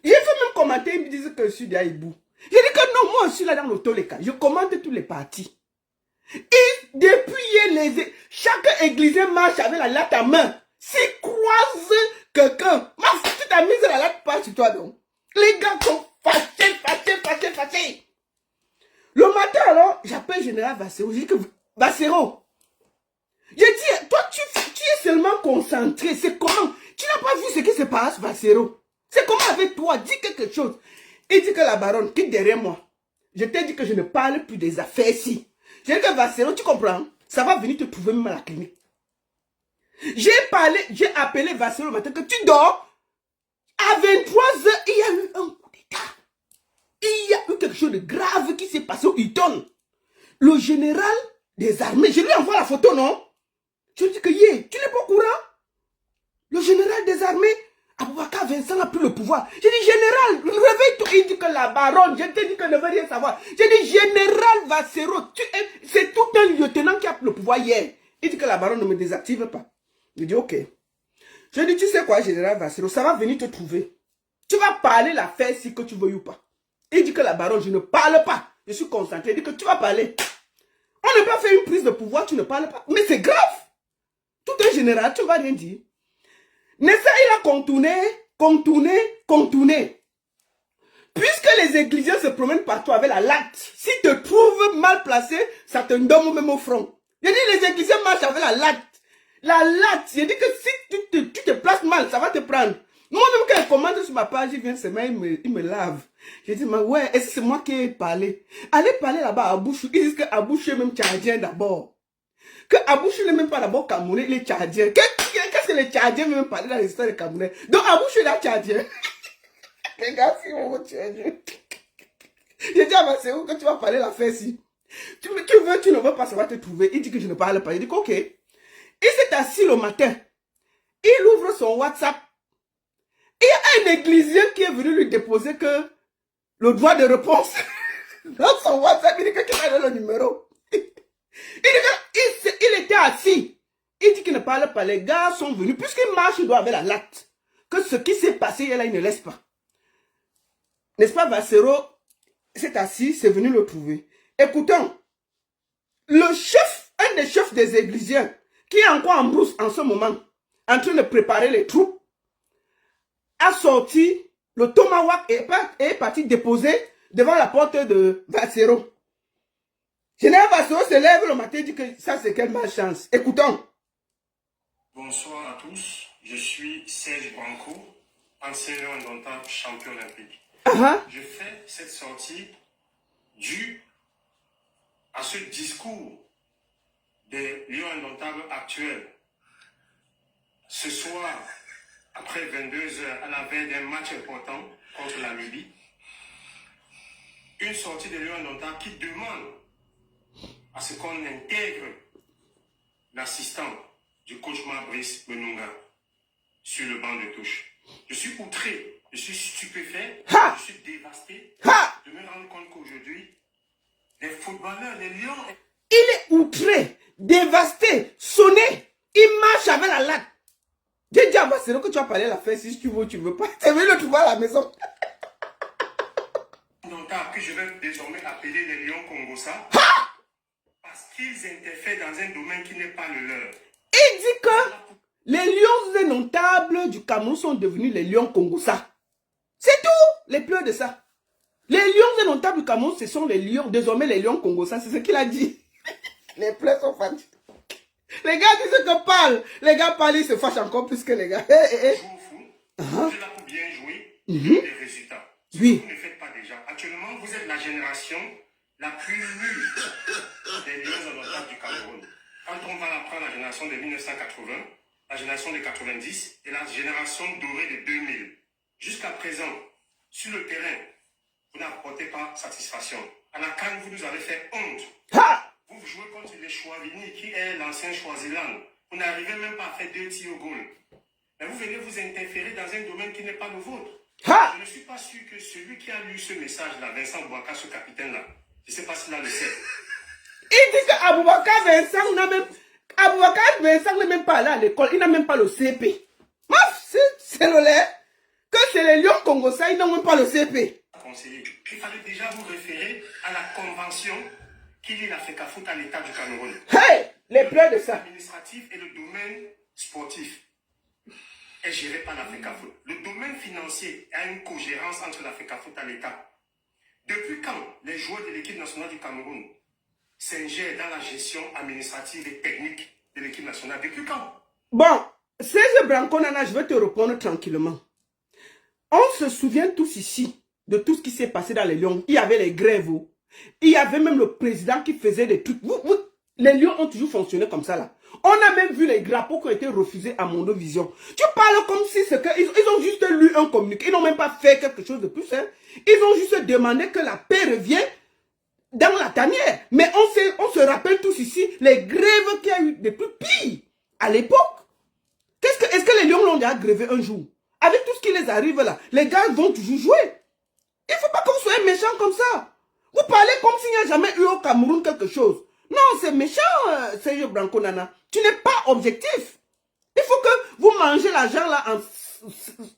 J'ai fait même commenter, ils me disent que je suis d'Aïbou. J'ai dit que non, moi je suis là dans l'autoleka. Je commente tous les partis. Et depuis hier, chaque église marche avec la latte à main. S'il croise quelqu'un, tu t'as mis la latte pas sur toi donc. Les gars sont fâchés. Le matin alors, j'appelle Général Vassero. Je dis que Vassero, j'ai dit, toi tu es seulement concentré. C'est comment? Tu n'as pas vu ce qui se passe, Vassero? C'est comment avec toi? Dis quelque chose. Il dit que la baronne quitte derrière moi. Je t'ai dit que je ne parle plus des affaires ici. J'ai dit que Vassero, tu comprends? Ça va venir te trouver même à la clinique. J'ai appelé Vassero le matin que tu dors. À 23h, il y a eu un coup d'état. Il y a eu quelque chose de grave qui s'est passé au Hilton. Le général des armées, je lui envoie la photo, non? Je lui dis que, tu n'es pas au courant? Le général des armées, Aboubakar Vincent n'a plus le pouvoir. J'ai dit, général, réveille-toi. Il dit que la baronne, je t'ai dit que ne veut rien savoir. J'ai dit, général Vassero, c'est tout un lieutenant qui a pris le pouvoir hier. Il dit que la baronne ne me désactive pas. Je dis, ok. Je dis, tu sais quoi, général Vassero, ça va venir te trouver. Tu vas parler l'affaire si que tu veux ou pas. Il dit que la baronne, je ne parle pas. Je suis concentré. Il dit que tu vas parler. On n'a pas fait une prise de pouvoir, tu ne parles pas. Mais c'est grave. Tout un général, tu ne vas rien dire. Nessa, il a contourné. Puisque les églisiens se promènent partout avec la latte, s'ils te trouvent mal placé, ça te donne même au front. J'ai dit, les églisiens marchent avec la latte. La latte, j'ai dit que si tu te places mal, ça va te prendre. Moi-même, quand il commande sur ma page, il vient se mettre, il me lave. J'ai dit, mais ouais, est-ce que c'est moi qui ai parlé? Allez parler là-bas à Abouchou. Ils disent que Abouchou est même tchadien d'abord. Que Abouchou n'est même pas d'abord Camerounais, il est tchadien. Qu'est-ce que les tchadiens même parler dans l'histoire des Camerounais? Donc Abouchou est là tchadien. Les gars, si on va tchadien. J'ai dit à Vassero que tu vas parler l'affaire ici. Tu ne veux pas, ça va te trouver. Il dit que je ne parle pas. Il dit ok. Il s'est assis le matin. Il ouvre son WhatsApp. Il y a un églisien qui est venu lui déposer que le droit de réponse dans son WhatsApp. Il dit que tu as le numéro. Il était assis. Il dit qu'il ne parle pas. Les gars sont venus. Puisqu'il marche, il doit avoir la latte. Que ce qui s'est passé, là, il ne laisse pas. N'est-ce pas, Vassero s'est assis, c'est venu le trouver. Écoutons. Le chef, un des chefs des églisiens, qui est encore en brousse en ce moment, en train de préparer les troupes, a sorti le tomahawk et est parti déposer devant la porte de Vassero. Général Vassero se lève le matin et dit que ça c'est quelle malchance. Écoutons. Bonsoir à tous, je suis Serge Branco, ancien lion indomptable champion olympique. Je fais cette sortie due à ce discours des lions indomptables actuels. Ce soir, après 22 heures, à la veille d'un match important contre la Libye, une sortie des lions indomptables qui demande à ce qu'on intègre l'assistant du coach Brice Benunga sur le banc de touche. Je suis outré, je suis stupéfait, je suis dévasté de me rendre compte qu'aujourd'hui, les footballeurs, les lions... Il est outré, dévasté, sonné, il marche avec la latte. J'ai dit à Vassero que tu vas parler à la fête si tu veux ou tu veux pas. Tu veux le trouver à la maison. Que je vais désormais appeler les lions Congossa parce qu'ils interfèrent dans un domaine qui n'est pas le leur. Il dit que les lions indomptables du Cameroun sont devenus les lions Congossa. C'est tout, les pleurs de ça. Les lions indomptables du Cameroun, ce sont les lions, désormais les lions Congossa, c'est ce qu'il a dit. Les pleurs sont fatigués. Les gars disent que parlent. Les gars parlent, ils se fâchent encore plus que les gars. Vous êtes là pour bien jouer, des résultats. Oui. Vous ne faites pas déjà. Actuellement, vous êtes la génération la plus nulle des lions indomptables du Cameroun. Quand on va prendre la génération de 1980, la génération de 90 et la génération dorée de 2000. Jusqu'à présent, sur le terrain, vous n'apportez pas satisfaction. À la CAN, vous nous avez fait honte. Vous jouez contre les Chouavini, qui est l'ancien Choisiland. Vous n'arrivez même pas à faire 2 tirs au goal. Mais vous venez vous interférer dans un domaine qui n'est pas le vôtre. Ha! Je ne suis pas sûr que celui qui a lu ce message-là, Vincent Bouaka, ce capitaine-là, je ne sais pas s'il a le sait. Il dit que Aboubakar Vincent n'a même... Aboubakar Vincent n'est même pas allé à l'école. Il n'a même pas le CP. C'est le lait. Que c'est les lions congolais, ils n'ont même pas le CP. Conseiller, il fallait déjà vous référer à la convention qui lie la FECAFOOT à l'État du Cameroun. Hey! Les pleurs de ça. L'administratif et le domaine sportif est géré par la FECAFOOT. Le domaine financier a une cogérance entre la FECAFOOT et l'État. Depuis quand les joueurs de l'équipe nationale du Cameroun s'ingèrent dans la gestion administrative et technique de l'équipe nationale? Depuis quand? Bon, Serge Branco Nana, je vais te répondre tranquillement. On se souvient tous ici de tout ce qui s'est passé dans les Lions. Il y avait les grèves. Il y avait même le président qui faisait des trucs. Les Lions ont toujours fonctionné comme ça là. On a même vu les drapeaux qui ont été refusés à Mondovision. Tu parles comme si c'est que ils ont juste lu un communiqué. Ils n'ont même pas fait quelque chose de plus. Hein. Ils ont juste demandé que la paix revienne dans la tanière. Mais on se rappelle tous ici les grèves qu'il y a eu des plus pires à l'époque. Est-ce que les Lions l'ont déjà grévé un jour? Avec tout ce qui les arrive là, les gars vont toujours jouer. Il ne faut pas que vous soyez méchants comme ça. Vous parlez comme s'il n'y a jamais eu au Cameroun quelque chose. Non, c'est méchant, Serge Branco Nana. Tu n'es pas objectif. Il faut que vous mangez l'argent là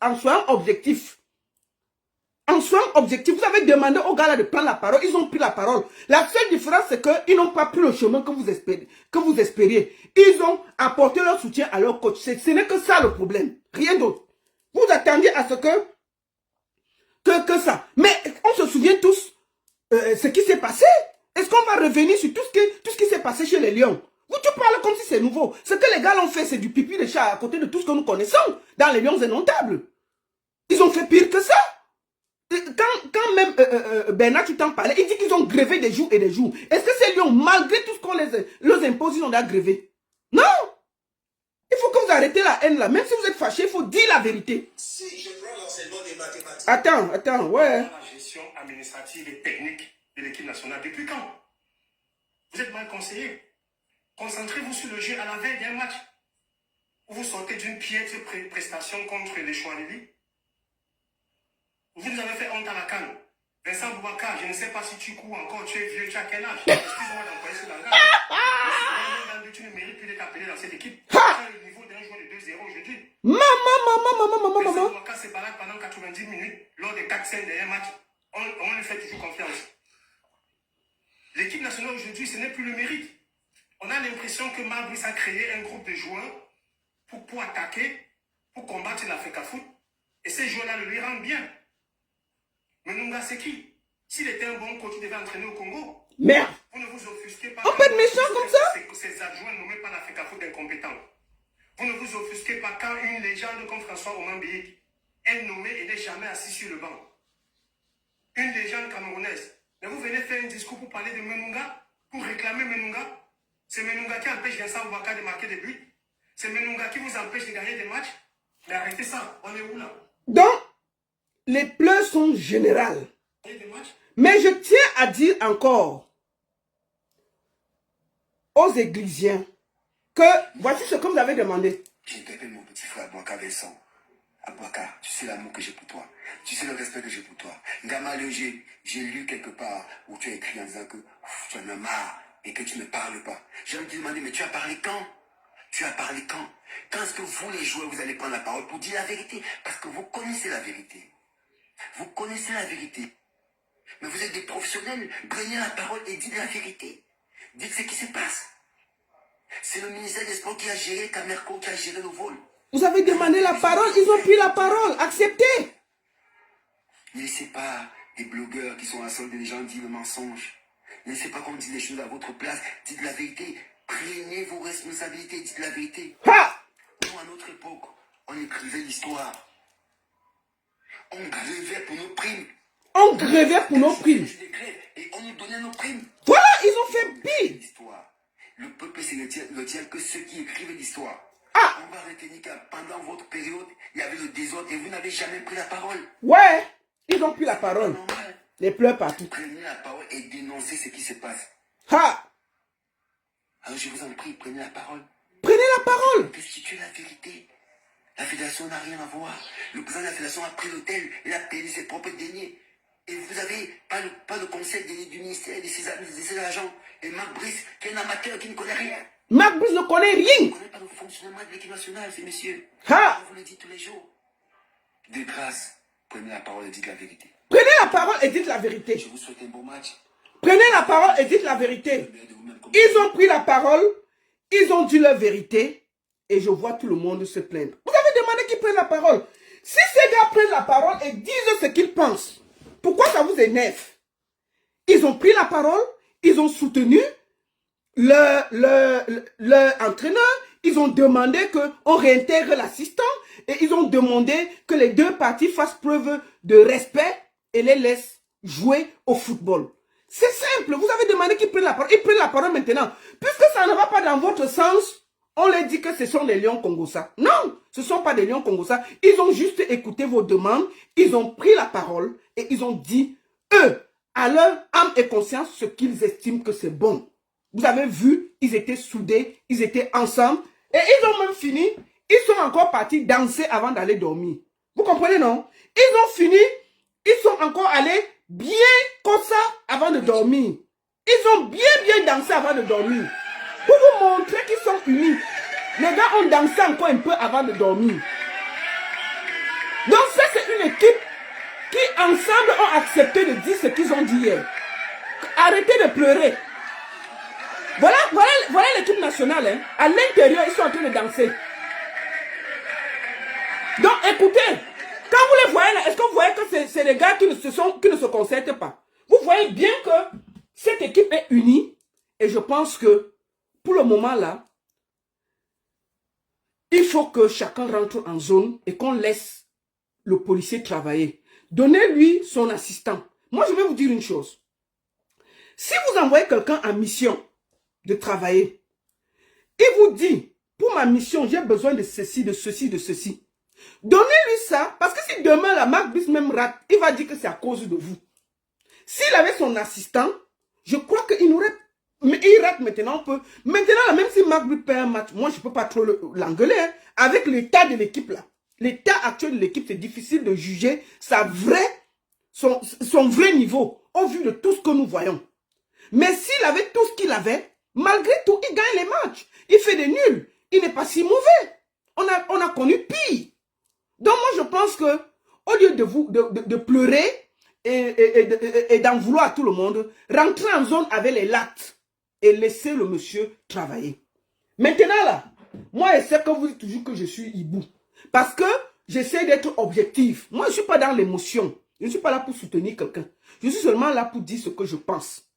en soyant objectif. En soyant objectif, vous avez demandé aux gars là de prendre la parole. Ils ont pris la parole. La seule différence, c'est qu'ils n'ont pas pris le chemin que vous espériez. Ils ont apporté leur soutien à leur coach. Ce n'est que ça le problème. Rien d'autre. Vous attendiez à ce que ça. Mais on se souvient tous ce qui s'est passé. Est-ce qu'on va revenir sur tout ce qui s'est passé chez les Lions? Tu parles comme si c'est nouveau. Ce que les gars l'ont fait, c'est du pipi de chat à côté de tout ce que nous connaissons dans les Lions indomptables. Ils ont fait pire que ça. Quand même Bernard, tu t'en parlais, il dit qu'ils ont grévé des jours et des jours. Est-ce que ces Lions, malgré tout ce qu'on leur impose, ils ont déjà grévé? Non. Il faut que vous arrêtez la haine là. Même si vous êtes fâché, il faut dire la vérité. Si je prends l'enseignement des mathématiques. Attends, ouais. La gestion administrative et technique de l'équipe nationale, depuis quand? Vous êtes mal conseillé. Concentrez-vous sur le jeu à la veille d'un match. Vous sortez d'une piètre prestation contre les Chouanili. Vous nous avez fait honte à la canne. Vincent Boubacar, je ne sais pas si tu cours encore, tu es vieux, tu as quel âge? Excuse-moi d'employer ce langage. Tu ne mérites plus d'être appelé dans cette équipe. Tu as le niveau d'un joueur de 2-0 aujourd'hui. Maman. Vincent Boubacar se balade pendant 90 minutes lors des 4-5 derniers matchs. On lui fait toujours confiance. L'équipe nationale aujourd'hui, ce n'est plus le mérite. On a l'impression que Mabrice a créé un groupe de joueurs pour attaquer, pour combattre la FECAFOOT. Et ces joueurs-là le lui rendent bien. Mais Nunga, c'est qui? S'il était un bon coach, il devait entraîner au Congo. Merde. Vous ne vous offusquez pas. On peut être méchant comme ça? Ces adjoints nommés par la FECAFOOT d'incompétents. Vous ne vous offusquez pas quand une légende comme François Omambéik est nommé et n'est jamais assis sur le banc. Une légende camerounaise. Mais vous venez faire un discours pour parler de Menunga, pour réclamer Menunga. C'est Menunga qui empêche Vincent Boubacar de marquer des buts. C'est Menunga qui vous empêche de gagner des matchs. Mais arrêtez ça, on est où là? Donc, les pleurs sont générales. Mais je tiens à dire encore aux églisiens que voici ce que vous avez demandé. J'interpelle mon petit frère Bouaka Vincent. Abouaka, tu sais l'amour que j'ai pour toi. Tu sais le respect que j'ai pour toi. Gamal, j'ai lu quelque part où tu as écrit en disant que tu en as marre et que tu ne parles pas. J'ai envie de te demander, mais tu as parlé quand? Tu as parlé quand? Quand est-ce que vous, les joueurs, vous allez prendre la parole pour dire la vérité? Parce que vous connaissez la vérité. Vous connaissez la vérité. Mais vous êtes des professionnels. Prenez la parole et dites la vérité. Dites ce qui se passe. C'est le ministère des Sports qui a géré Camerco, qui a géré le vol. Vous avez demandé la parole, ils ont pris la parole. Acceptez. Ne laissez pas des blogueurs qui sont à la solde des gens dire le mensonge. Ne laissez pas qu'on dise les choses à votre place. Dites la vérité. Prenez vos responsabilités. Dites la vérité. Ha! Nous, à notre époque, on écrivait l'histoire. On grévait pour nos primes. On grévait pour nos primes. Et on nous donnait nos primes. Voilà, ils ont fait pire. L'histoire. Le peuple, c'est ne tient que ceux qui écrivent l'histoire. Ah! On va retenir que pendant votre période, il y avait le désordre et vous n'avez jamais pris la parole. Ouais, ils ont pris la parole. Normal. Les pleurs partout. Prenez la parole et dénoncez ce qui se passe. Ha! Alors je vous en prie, prenez la parole. Prenez la parole. Restituez la vérité. La fédération n'a rien à voir. Le président de la fédération a pris l'hôtel, il a payé ses propres deniers. Et vous n'avez pas le conseil du ministère, de ses agents. Et Marc Brice, qui est un amateur, qui ne connaît rien. Marc Brice ne connaît rien. Il ne connaît pas le fonctionnement de l'équipe nationale, ces messieurs. Ha! Je vous le dis tous les jours. De grâce, prenez la parole et dites la vérité. Prenez la parole et dites la vérité. Je vous souhaite un bon match. Prenez la parole et dites la vérité. Ils ont pris la parole, ils ont dit la vérité, et je vois tout le monde se plaindre. Vous avez demandé qu'ils prennent la parole. Si ces gars prennent la parole et disent ce qu'ils pensent, pourquoi ça vous énerve? Ils ont pris la parole, ils ont soutenu leur entraîneur, ils ont demandé qu'on réintègre l'assistant, et ils ont demandé que les deux parties fassent preuve de respect et les laissent jouer au football. C'est simple, vous avez demandé qu'ils prennent la parole, ils prennent la parole maintenant. Puisque ça ne va pas dans votre sens, on leur dit que ce sont les lions congossas. Non, ce ne sont pas des lions congossas. Ils ont juste écouté vos demandes, ils ont pris la parole et ils ont dit, eux, à leur âme et conscience, ce qu'ils estiment que c'est bon. Vous avez vu, ils étaient soudés, ils étaient ensemble et ils ont même fini, ils sont encore partis danser avant d'aller dormir. Vous comprenez, non? Ils ont fini, ils sont encore allés bien comme ça avant de dormir. Ils ont bien dansé avant de dormir. Pour vous montrer qu'ils sont unis. Les gars ont dansé encore un peu avant de dormir. Donc ça, c'est une équipe qui ensemble ont accepté de dire ce qu'ils ont dit hier. Arrêtez de pleurer. Voilà l'équipe nationale. Hein. À l'intérieur, ils sont en train de danser. Donc écoutez, quand vous les voyez là, est-ce que vous voyez que c'est des gars qui ne se concertent pas? Vous voyez bien que cette équipe est unie. Et je pense que pour le moment là, il faut que chacun rentre en zone et qu'on laisse le policier travailler. Donnez-lui son assistant. Moi, je vais vous dire une chose. Si vous envoyez quelqu'un en mission de travailler, il vous dit, pour ma mission, j'ai besoin de ceci, de ceci, de ceci. Donnez-lui ça, parce que si demain la Marc Brice même rate, il va dire que c'est à cause de vous. S'il avait son assistant, je crois qu'il n'aurait... Mais il rate maintenant un peu. Maintenant, là, même si Marc Brice perd un match, moi, je ne peux pas trop l'engueuler. Hein, avec l'état de l'équipe là. L'état actuel de l'équipe, c'est difficile de juger son vrai niveau, au vu de tout ce que nous voyons. Mais s'il avait tout ce qu'il avait, malgré tout, il gagne les matchs. Il fait des nuls. Il n'est pas si mauvais. On a connu pire. Donc moi, je pense que au lieu de pleurer et d'en vouloir à tout le monde, rentrez en zone avec les lattes et laissez le monsieur travailler. Maintenant là, moi, je sais que vous dites toujours que je suis hibou. Parce que j'essaie d'être objectif. Moi, je ne suis pas dans l'émotion. Je ne suis pas là pour soutenir quelqu'un. Je suis seulement là pour dire ce que je pense.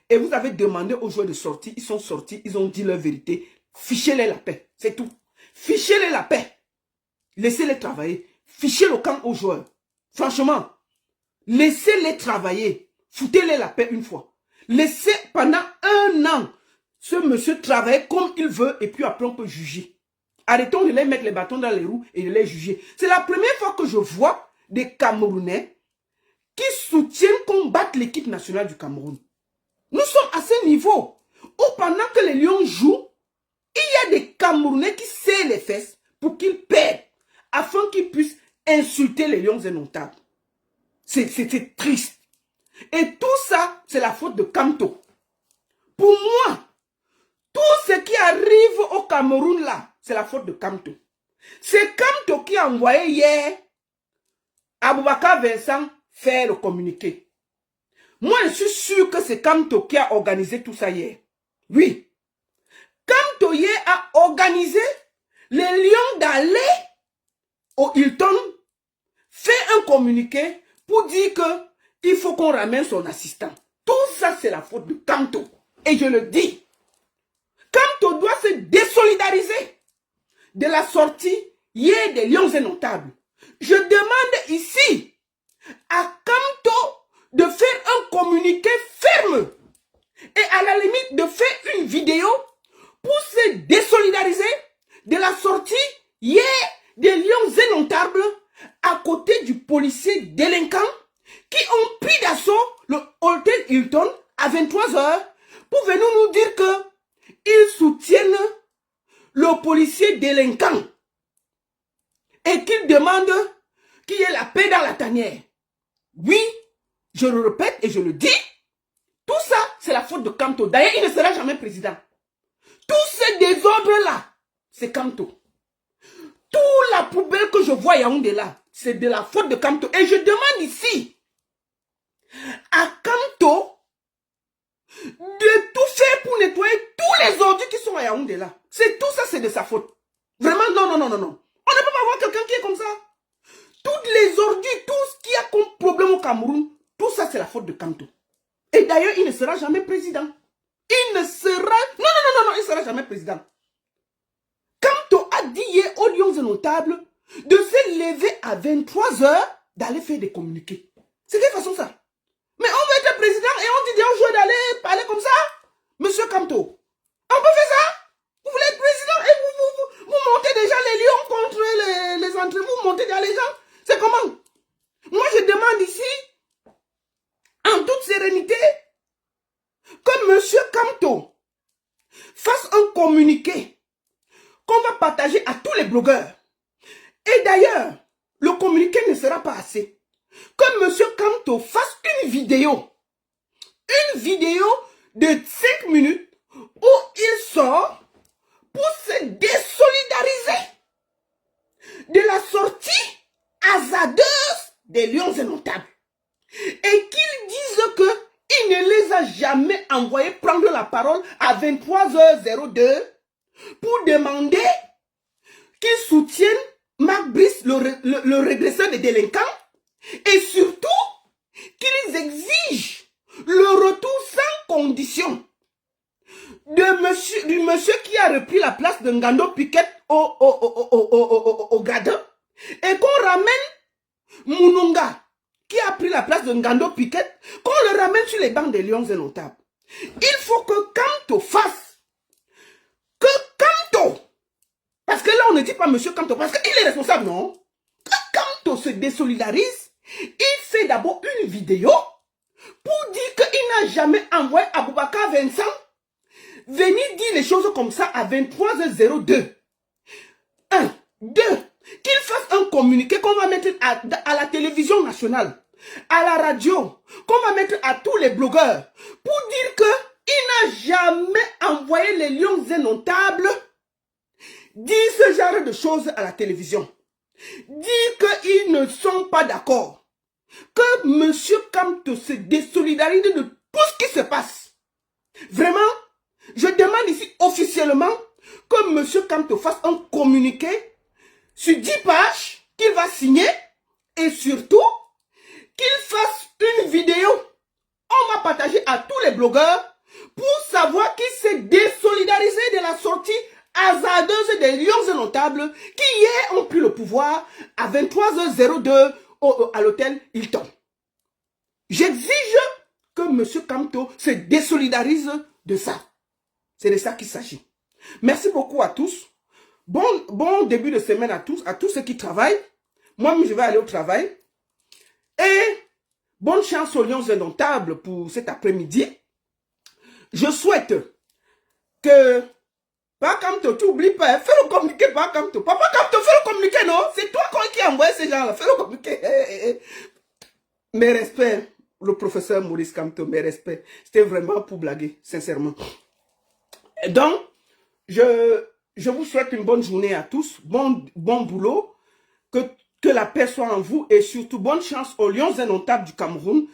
Et vous avez demandé aux joueurs de sortir. Ils sont sortis. Ils ont dit leur vérité. Fichez-les la paix. C'est tout. Fichez-les la paix. Laissez-les travailler. Fichez le camp aux joueurs. Franchement, laissez-les travailler. Foutez-les la paix une fois. Laissez pendant 1 an ce monsieur travailler comme il veut et puis après on peut juger. Arrêtons de les mettre les bâtons dans les roues et de les juger. C'est la première fois que je vois des Camerounais qui soutiennent qu'on batte l'équipe nationale du Cameroun. Nous sommes à ce niveau où pendant que les Lions jouent, il y a des Camerounais qui serrent les fesses pour qu'ils perdent afin qu'ils puissent insulter les Lions indomptables. C'est triste. Et tout ça, c'est la faute de Kamto. Pour moi, tout ce qui arrive au Cameroun là, c'est la faute de Kamto. C'est Kamto qui a envoyé hier Aboubakar Vincent faire le communiqué. Moi, je suis sûr que c'est Kamto qui a organisé tout ça hier. Oui. Kamto hier a organisé les Lions d'aller au Hilton, faire un communiqué pour dire que il faut qu'on ramène son assistant. Tout ça, c'est la faute de Kamto. Et je le dis. Kamto doit se désolidariser de la sortie hier des Lions indomptables. Je demande ici à Kamto de faire un communiqué ferme et à la limite de faire une vidéo pour se désolidariser de la sortie hier des Lions indomptables à côté du policier délinquant qui ont pris d'assaut le Hôtel Hilton à 23 h pour venir nous dire que ils soutiennent le policier délinquant. et qu'il demande qu'il y ait la paix dans la tanière. Oui, je le répète et je le dis, tout ça, c'est la faute de Kamto. D'ailleurs, il ne sera jamais président. Tous ces désordres-là, c'est Kamto. Toute la poubelle que je vois à Yaoundé là, c'est de la faute de Kamto. Et je demande ici à Kamto de tout faire pour nettoyer tous les ordures qui sont à Yaoundé là. C'est tout ça, c'est de sa faute. Vraiment, non. On ne peut pas avoir quelqu'un qui est comme ça. Toutes les ordures, tout ce qu'il y a comme problème au Cameroun, tout ça, c'est la faute de Kamto. Et d'ailleurs, il ne sera jamais président. Il ne sera... Non, il ne sera jamais président. Kamto a dit hier aux Lions Innotables de se lever à 23 h, d'aller faire des communiqués. C'est quelle façon ça? Mais on veut être président et on dit aux joueurs d'aller parler comme ça? Monsieur Kamto, on peut faire ça? Vous voulez être président et vous montez déjà les lions contre les entraînements, vous montez déjà les gens? C'est comment? Moi, je demande ici, en toute sérénité, que monsieur Kamto fasse un communiqué qu'on va partager à tous les blogueurs. Et d'ailleurs, le communiqué ne sera pas assez. Que monsieur Kamto fasse une vidéo de 5 minutes où il sort pour se désolidariser de la sortie hasardeuse des Lions Innotables. Et qu'il dise qu'il ne les a jamais envoyés prendre la parole à 23 h 02 pour demander qu'ils soutiennent Marc Brice, le régresseur des délinquants, et surtout qu'ils exigent le retour sans condition du monsieur qui a repris la place de Ngando Piquet au gradin, et qu'on ramène Mounonga qui a pris la place de Ngando Piquet, qu'on le ramène sur les bancs des Lions Innotables. Il faut que Kamto fasse, parce que là on ne dit pas monsieur Kamto, parce qu'il est responsable, non? Que Kamto se désolidarise, il fait d'abord une vidéo pour dire qu'il n'a jamais envoyé Aboubakar Vincent venir dire les choses comme ça à 23 h 02. 1. 2. Qu'il fasse un communiqué qu'on va mettre à la télévision nationale, à la radio, qu'on va mettre à tous les blogueurs, pour dire qu'il n'a jamais envoyé les Lions Innotables dire ce genre de choses à la télévision. Dire qu'ils ne sont pas d'accord. Que M. Kamto se désolidarise de tout ce qui se passe. Vraiment, je demande ici officiellement que M. Kamto fasse un communiqué sur 10 pages qu'il va signer et surtout qu'il fasse une vidéo. On va partager à tous les blogueurs pour savoir qu'il s'est désolidarisé de la sortie hasardeuse des Lions Innotables qui hier ont pris le pouvoir à 23 h 02 à l'hôtel Hilton. J'exige que M. Kamto se désolidarise de ça. C'est de ça qu'il s'agit. Merci beaucoup à tous. Bon début de semaine à tous ceux qui travaillent. Moi-même, je vais aller au travail. Et bonne chance aux Lions Indomptables pour cet après-midi. Je souhaite que Papa Kamto, tu n'oublies pas, fais le communiqué, Papa Kamto. Papa Kamto, fais le communiqué, non? C'est toi qui as envoyé ces gens-là. Fais le communiqué. Mes respects, le professeur Maurice Kamto, mes respects. C'était vraiment pour blaguer, sincèrement. Et donc, je vous souhaite une bonne journée à tous. Bon boulot. Que la paix soit en vous et surtout bonne chance aux Lions Indomptables du Cameroun.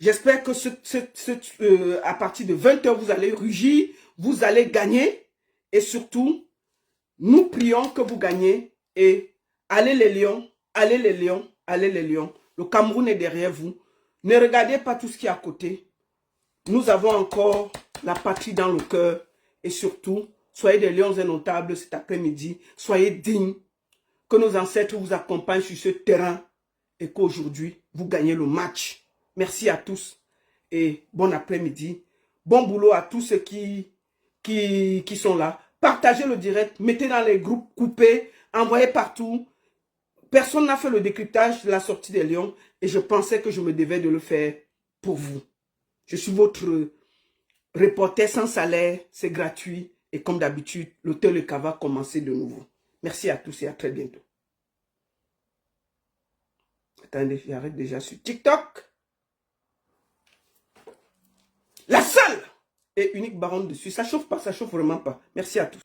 J'espère que à partir de 20 h, vous allez rugir, vous allez gagner. Et surtout, nous prions que vous gagnez. Et allez les lions, allez les lions, allez les lions. Le Cameroun est derrière vous. Ne regardez pas tout ce qui est à côté. Nous avons encore la patrie dans le cœur. Et surtout, soyez des Lions Indomptables cet après-midi. Soyez dignes. Que nos ancêtres vous accompagnent sur ce terrain. Et qu'aujourd'hui, vous gagnez le match. Merci à tous. Et bon après-midi. Bon boulot à tous ceux qui sont là. Partagez le direct. Mettez dans les groupes coupés. Envoyez partout. Personne n'a fait le décryptage de la sortie des Lions. Et je pensais que je me devais de le faire pour vous. Je suis votre reporter sans salaire. C'est gratuit. Et comme d'habitude, l'hôtel Le Cas va commencer de nouveau. Merci à tous et à très bientôt. Attendez, j'arrête déjà sur TikTok. La seule et unique baronne dessus. Ça chauffe pas, ça chauffe vraiment pas. Merci à tous.